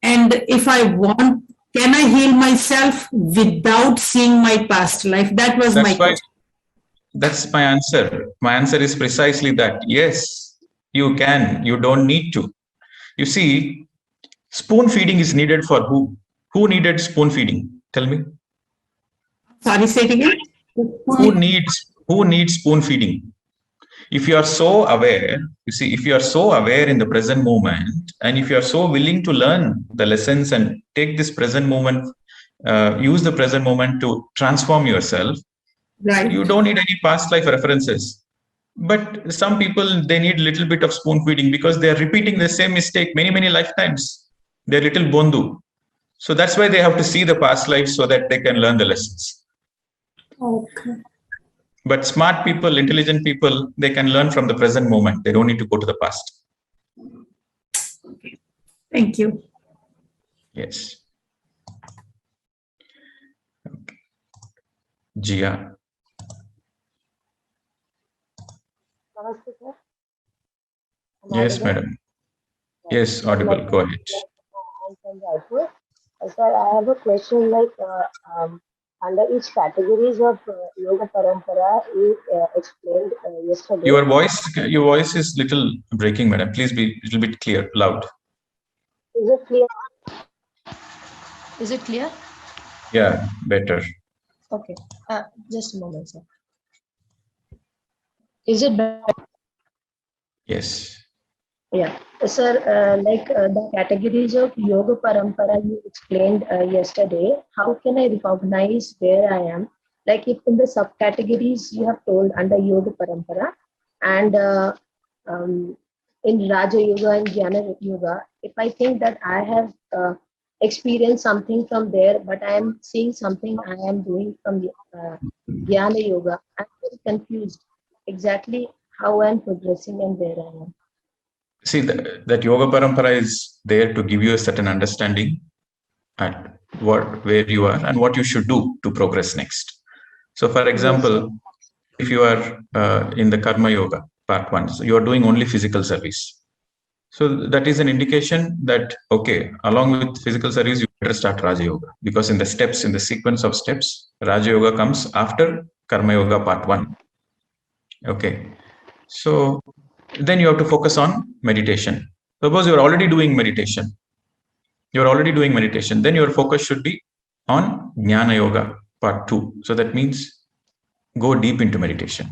T: and if I want, can I heal myself without seeing my past life? That was my question.
A: That's my answer. My answer is precisely that. Yes, you can. You don't need to. You see, spoon feeding is needed for who? Who needed spoon feeding? Tell me.
T: Sorry, say it again.
A: Who needs spoon feeding? If you are so aware, you see, if you are so aware in the present moment, and if you are so willing to learn the lessons and take this present moment, use the present moment to transform yourself,
T: right.
A: You don't need any past life references. But some people, they need a little bit of spoon feeding because they are repeating the same mistake many lifetimes. They're little bondu. So that's why they have to see the past life so that they can learn the lessons.
T: Okay.
A: But smart people, intelligent people, they can learn from the present moment. They don't need to go to the past.
T: Okay. Thank you.
A: Yes. Okay. Jia.
U: Namaste, sir.
A: Yes, madam. Yes, audible. Go ahead.
U: I'm from Raipur. Sir, I have a question, like under each categories of yoga parampara you explained yesterday.
A: Your voice is little breaking, madam. Please be a little bit clear, loud.
U: Is it clear? Is it clear?
A: Yeah, better.
U: Okay. Just a moment, sir. Is it better?
A: Yes.
U: Yeah, sir, the categories of yoga parampara you explained yesterday, how can I recognize where I am? Like if in the subcategories you have told under yoga parampara and um, in Raja Yoga and Jnana Yoga, if I think that I have experienced something from there, but I am seeing something I am doing from the Jnana Yoga, I'm very confused exactly how I'm progressing and where I am.
A: See, that yoga parampara is there to give you a certain understanding at where you are and what you should do to progress next. So, for example, if you are in the karma yoga part 1, so you are doing only physical service. So that is an indication that, okay, along with physical service, you better start Raja Yoga, because in the steps, in the sequence of steps, Raja Yoga comes after Karma Yoga part 1. Okay. So then you have to focus on meditation. Suppose you're already doing meditation. Then your focus should be on Jnana Yoga part 2. So that means go deep into meditation.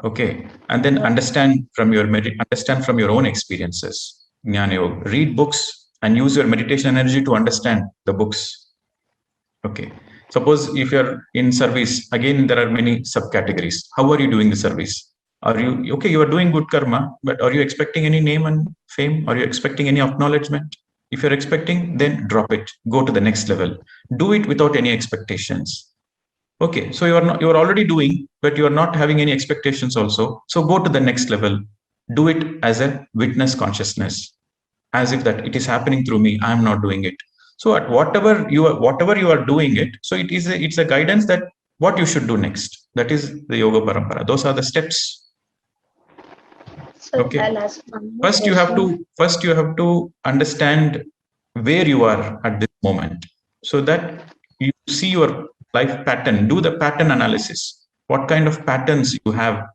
A: Okay, and then understand from your own experiences. Jnana Yoga. Read books and use your meditation energy to understand the books. Okay. Suppose if you're in service, again there are many subcategories. How are you doing the service? Are you okay? You are doing good karma, but are you expecting any name and fame? Are you expecting any acknowledgement? If you're expecting, then drop it. Go to the next level. Do it without any expectations. Okay, so you're already doing, but you're not having any expectations also. So go to the next level. Do it as a witness consciousness, as if that it is happening through me. I am not doing it. So at whatever you are doing it, so it's a guidance that what you should do next. That is the yoga parampara. Those are the steps.
U: So
A: okay.
U: I'll ask one more
A: First you have to understand where you are at this moment, so that you see your life pattern. Do the pattern analysis. What kind of patterns you have,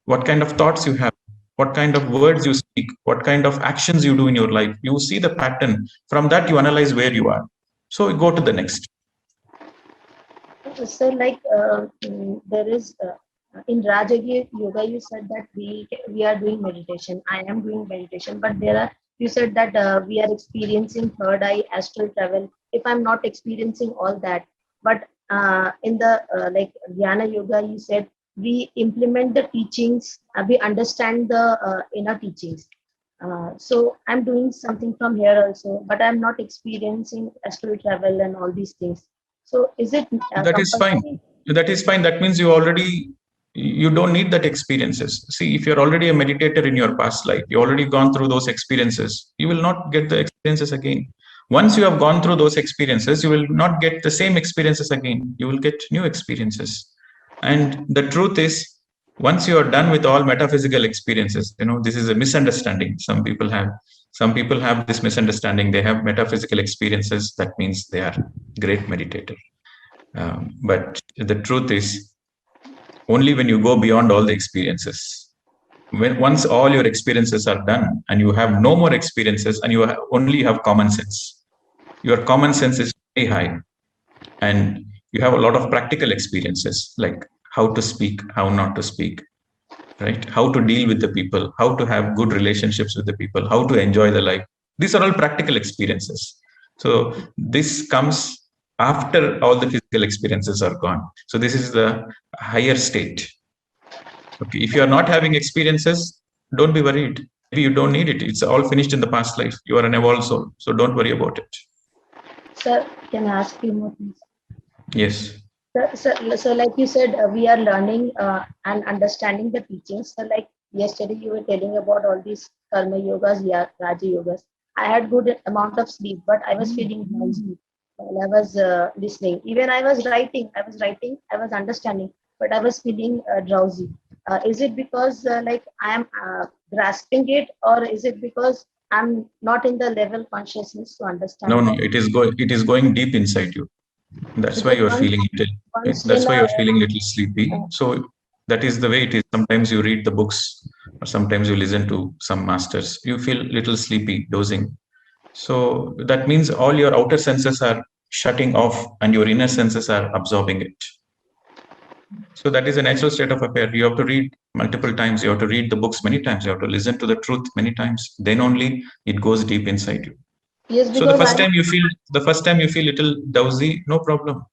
A: what kind of thoughts you have, what kind of words you speak, what kind of actions you do in your life. You see the pattern. From that you analyze where you are. So you go to the next.
U: So there is in Raja Yoga, you said that we are doing meditation. I am doing meditation, but you said that we are experiencing third eye, astral travel. If I'm not experiencing all that, but in the Jnana Yoga, you said we implement the teachings, we understand the inner teachings. So I'm doing something from here also, but I'm not experiencing astral travel and all these things. So is it
A: That is fine. That means you don't need that experiences. See, if you're already a meditator in your past life, you already gone through those experiences, you will not get the experiences again. Once you have gone through those experiences, you will not get the same experiences again. You will get new experiences. And the truth is, once you are done with all metaphysical experiences, this is a misunderstanding. Some people have this misunderstanding. They have metaphysical experiences. That means they are great meditator. But the truth is, only when you go beyond all the experiences, once all your experiences are done and you have no more experiences and you only have common sense, your common sense is very high, and you have a lot of practical experiences, like how to speak, how not to speak, right? How to deal with the people, how to have good relationships with the people, how to enjoy the life. These are all practical experiences. So this comes after all the physical experiences are gone. So this is the higher state. Okay, if you are not having experiences, don't be worried. Maybe you don't need it. It's all finished in the past life. You are an evolved soul, so don't worry about it.
U: Sir, can I ask you more things?
A: Yes.
U: So like you said, we are learning and understanding the teachings. So like yesterday you were telling about all these karma yogas, Raja yogas. I had good amount of sleep, but I was feeling drowsy while I was listening. Even I was writing, I was understanding, but I was feeling drowsy. Is it because like I am grasping it, or is it because I'm not in the level consciousness to understand?
A: No, it is going deep inside you. That's why you're feeling little sleepy. So that is the way it is. Sometimes you read the books, or sometimes you listen to some masters. You feel little sleepy, dozing. So that means all your outer senses are shutting off and your inner senses are absorbing it. So that is a natural state of affair. You have to read multiple times. You have to read the books many times. You have to listen to the truth many times. Then only it goes deep inside you.
U: Yes,
A: So the
U: because
A: first time you feel little drowsy, no problem.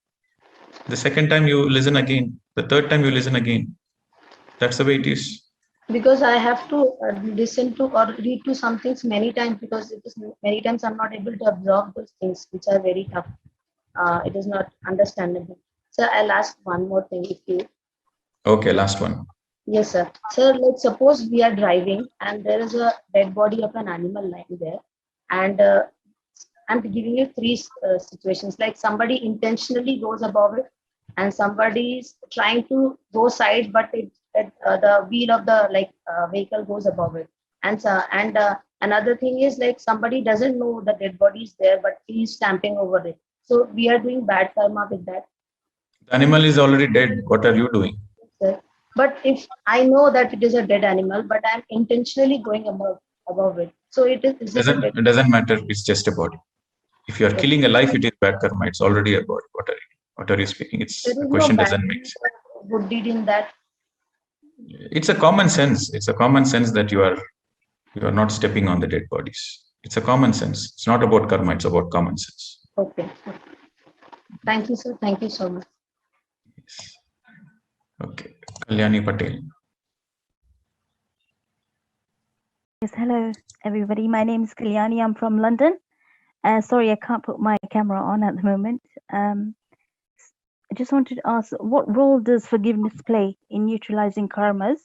A: The second time you listen again. The third time you listen again. That's the way it is.
U: because I have to listen to or read to some things many times, because it is many times I'm not able to absorb those things which are very tough. It is not understandable. So I'll ask one more thing if you.
A: Okay, last one.
U: Yes, sir. Sir, let's suppose we are driving and there is a dead body of an animal lying there, and I'm giving you three situations. Like somebody intentionally goes above it, and somebody is trying to go side, but the wheel of the vehicle goes above it. And another thing is like somebody doesn't know the dead body is there, but he's stamping over it. So we are doing bad karma with that.
A: The animal is already dead. What are you doing?
U: Sir. But if I know that it is a dead animal, but I'm intentionally going above it, so it is it a dead?
A: It doesn't matter. It's just a body. If you are killing a life, it is bad karma. It's already a body. What are you speaking? It's
U: There
A: a
U: is
A: question
U: no bad
A: doesn't make sense.
U: good deed in that.
A: It's a common sense. It's a common sense that you are not stepping on the dead bodies. It's a common sense. It's not about karma. It's about common sense.
U: Okay. Thank you, sir. Thank you so much.
A: Okay. Kalyani Patel.
B: Yes, hello everybody. My name is Kalyani. I'm from London. Sorry, I can't put my camera on at the moment. I just wanted to ask, what role does forgiveness play in neutralizing karmas?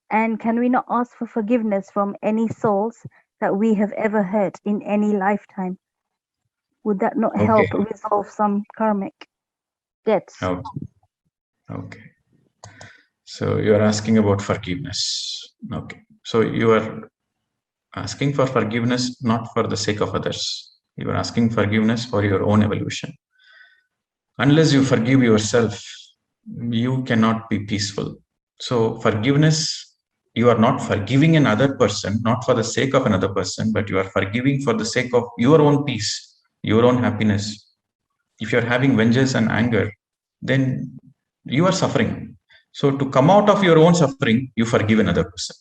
B: And can we not ask for forgiveness from any souls that we have ever hurt in any lifetime? Would that not help resolve some karmic debts?
A: Okay. So you are asking about forgiveness. Okay. So you are asking for forgiveness not for the sake of others. You are asking forgiveness for your own evolution. Unless you forgive yourself, you cannot be peaceful. So forgiveness, you are not forgiving another person, not for the sake of another person, but you are forgiving for the sake of your own peace, your own happiness. If you're having vengeance and anger, then you are suffering. So to come out of your own suffering, you forgive another person.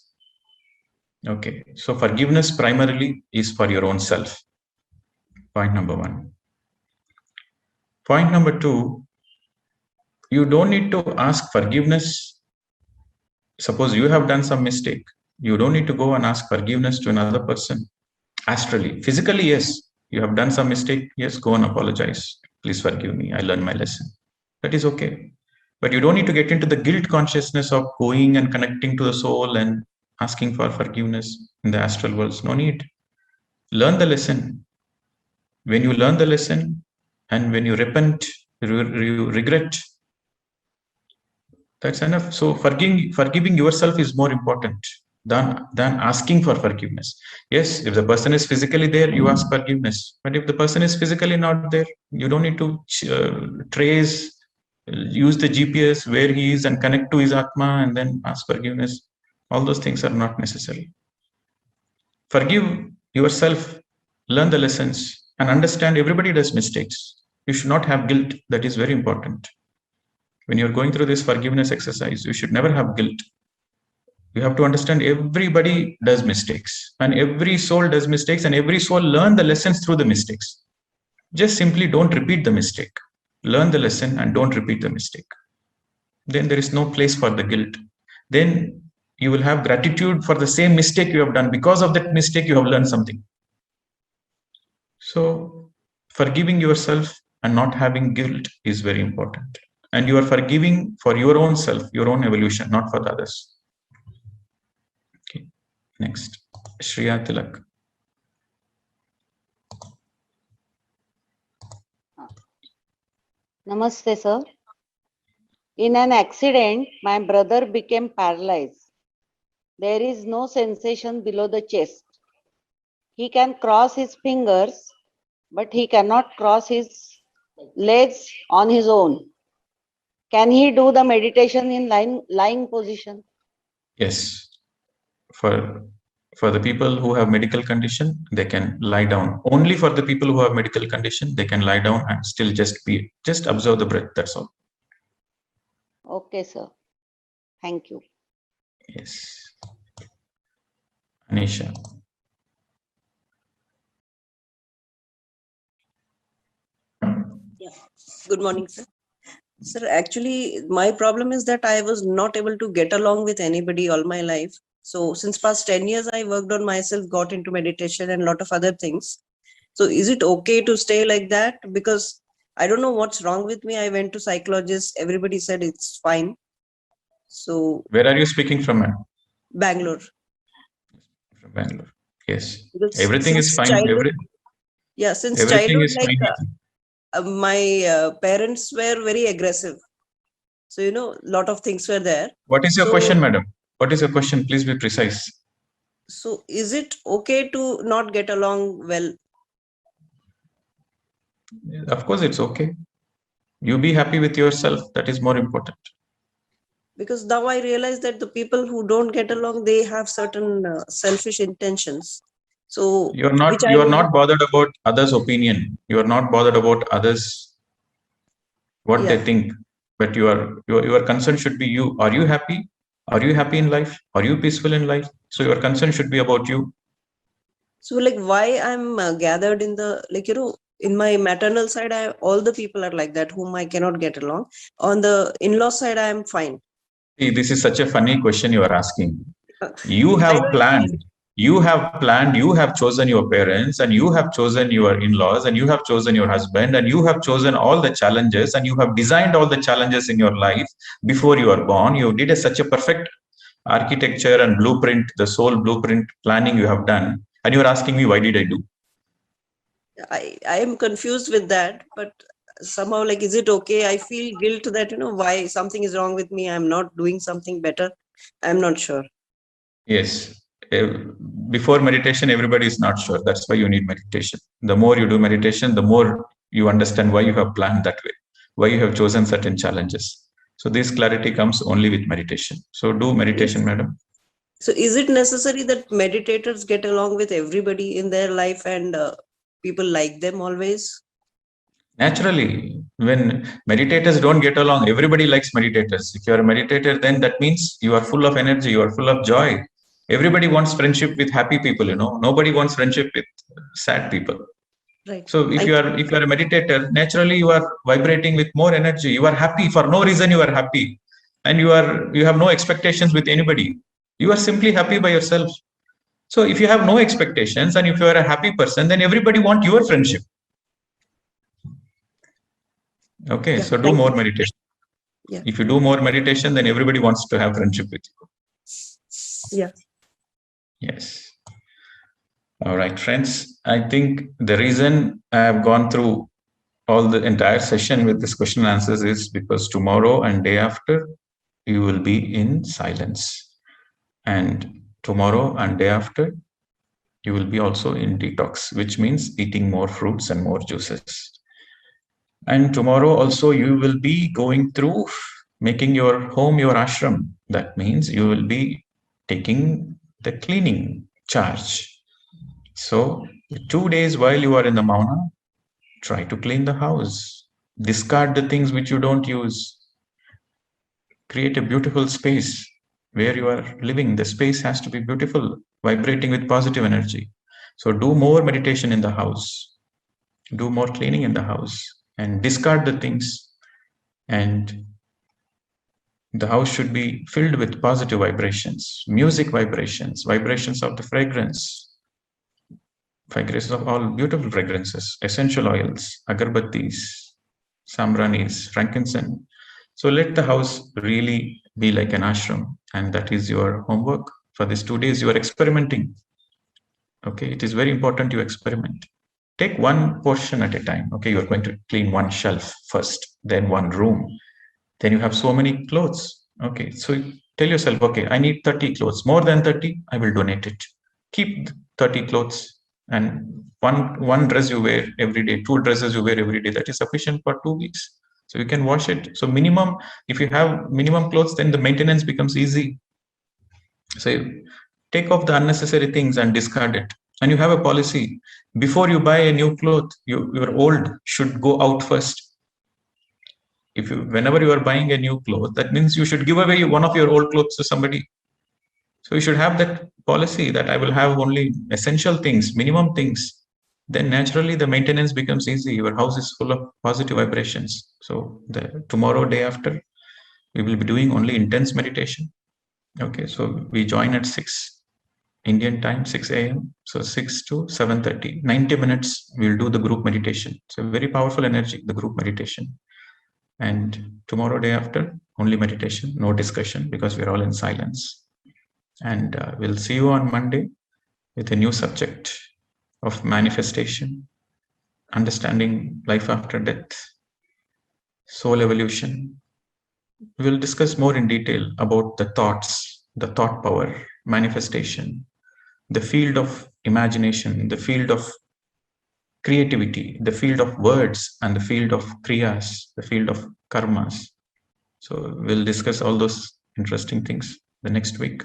A: Okay, so forgiveness primarily is for your own self. Point number one. Point number two, you don't need to ask forgiveness. Suppose you have done some mistake. You don't need to go and ask forgiveness to another person. Astrally, physically, yes, you have done some mistake. Yes, go and apologize. Please forgive me. I learned my lesson. That is okay. But you don't need to get into the guilt consciousness of going and connecting to the soul and asking for forgiveness in the astral worlds. No need. Learn the lesson. When you learn the lesson and when you repent, you regret, that's enough. So forgiving yourself is more important than asking for forgiveness. Yes, if the person is physically there, you ask forgiveness. But if the person is physically not there, you don't need to use the GPS where he is and connect to his Atma and then ask forgiveness. All those things are not necessary. Forgive yourself, learn the lessons, and understand everybody does mistakes. You should not have guilt. That is very important. When you're going through this forgiveness exercise, you should never have guilt. You have to understand everybody does mistakes, and every soul does mistakes, and every soul learn the lessons through the mistakes. Just simply don't repeat the mistake. Learn the lesson and don't repeat the mistake. Then there is no place for the guilt. Then you will have gratitude for the same mistake you have done. Because of that mistake, you have learned something. So forgiving yourself and not having guilt is very important. And you are forgiving for your own self, your own evolution, not for the others. Okay. Next, Shriya Tilak.
V: Namaste, sir. In an accident, my brother became paralyzed. There is no sensation below the chest. He can cross his fingers, but he cannot cross his legs on his own. Can he do the meditation in lying position?
A: Yes. For the people who have medical condition, they can lie down. Only for the people who have medical condition, they can lie down and still just observe the breath. That's all.
V: Okay, sir. Thank you.
A: Yes. Anisha.
C: Yeah. Good morning, sir. Sir, actually, my problem is that I was not able to get along with anybody all my life. So since past 10 years, I worked on myself, got into meditation and a lot of other things. So is it okay to stay like that? Because I don't know what's wrong with me. I went to psychologists. Everybody said it's fine. So
A: Where are you speaking from, ma'am?
C: Bangalore.
A: From Bangalore. Yes.
C: Because
A: Everything is
C: since
A: fine.
C: childhood, yeah, since
A: Everything
C: childhood,
A: is
C: like
A: fine.
C: my parents were very aggressive. So, you know, a lot of things were there.
A: What is your
C: So,
A: question, madam? What is your question? Please be precise.
C: so is it okay to not get along well?
A: Of course, it's okay. You be happy with yourself. That is more important.
C: Because now I realize that the people who don't get along, they have certain selfish intentions. So
A: You're
C: which I
A: not
C: don't.
A: bothered about others' opinion. You are not bothered about others, what they
C: Yeah.
A: think. But your concern should be you. Are you happy? Are you happy in life? Are you peaceful in life? So your concern should be about you.
C: So like why I'm gathered in the, like, you know, in my maternal side, all the people are like that whom I cannot get along. On the in-law side, I am fine.
A: See, this is such a funny question you are asking. You
C: I
A: have
C: know
A: planned, you have chosen your parents, and you have chosen your in-laws, and you have chosen your husband, and you have chosen all the challenges, and you have designed all the challenges in your life before you are born. You did such a perfect architecture and blueprint, the soul blueprint planning you have done, and you are asking me, why did I do?
C: I am confused with that, but somehow, like, is it okay? I feel guilt that, you know, why something is wrong with me. I'm not doing something better. I'm not sure.
A: Yes. Before meditation, everybody is not sure. That's why you need meditation. The more you do meditation, the more you understand why you have planned that way, why you have chosen certain challenges. So this clarity comes only with meditation. So do meditation, madam.
C: So is it necessary that meditators get along with everybody in their life and people like them always?
A: Naturally, when meditators don't get along, everybody likes meditators. If you are a meditator, then that means you are full of energy, you are full of joy. Everybody wants friendship with happy people, you know. Nobody wants friendship with sad people.
C: Right.
A: So if you are a meditator, naturally you are vibrating with more energy. You are happy for no reason. You are happy, and you have no expectations with anybody. You are simply happy by yourself. So if you have no expectations and if you are a happy person, then everybody wants your friendship. Okay,
C: Yeah,
A: so do more meditation.
C: Yeah.
A: If you do more meditation, then everybody wants to have friendship with you.
C: Yeah.
A: Yes. All right, friends. I think the reason I have gone through all the entire session with this question and answers is because tomorrow and day after, you will be in silence. And tomorrow and day after, you will be also in detox, which means eating more fruits and more juices. And tomorrow also you will be going through making your home your ashram. That means you will be taking the cleaning charge. So 2 days while you are in the Mauna, try to clean the house. Discard the things which you don't use. Create a beautiful space where you are living. The space has to be beautiful, vibrating with positive energy. So do more meditation in the house. Do more cleaning in the house and discard the things. And the house should be filled with positive vibrations, music vibrations, vibrations of the fragrances of all beautiful fragrances, essential oils, agarbattis, sambranis, frankincense. So let the house really be like an ashram, and that is your homework. For these 2 days, you are experimenting. Okay, it is very important you experiment. Take one portion at a time. Okay, you're going to clean one shelf first, then one room. Then you have so many clothes. Okay, so tell yourself, okay, I need 30 clothes. More than 30, I will donate it. Keep 30 clothes and one dress you wear every day, 2 dresses you wear every day. That is sufficient for 2 weeks. So you can wash it. So minimum, if you have minimum clothes, then the maintenance becomes easy. So take off the unnecessary things and discard it. And you have a policy. Before you buy a new cloth, your old should go out first. Whenever you are buying a new cloth, that means you should give away one of your old clothes to somebody. So you should have that policy that I will have only essential things, minimum things. Then naturally the maintenance becomes easy. Your house is full of positive vibrations. So the tomorrow, day after, we will be doing only intense meditation. Okay, so we join at 6 Indian time, 6 a.m. So 6 to 7:30, 90 minutes, we'll do the group meditation. So very powerful energy, the group meditation. And tomorrow, day after, only meditation, no discussion, because we're all in silence. And we'll see you on Monday with a new subject of manifestation, understanding life after death, soul evolution. We'll discuss more in detail about the thoughts, the thought power, manifestation, the field of imagination, the field of creativity, the field of words, and the field of kriyas, the field of karmas. So we'll discuss all those interesting things the next week.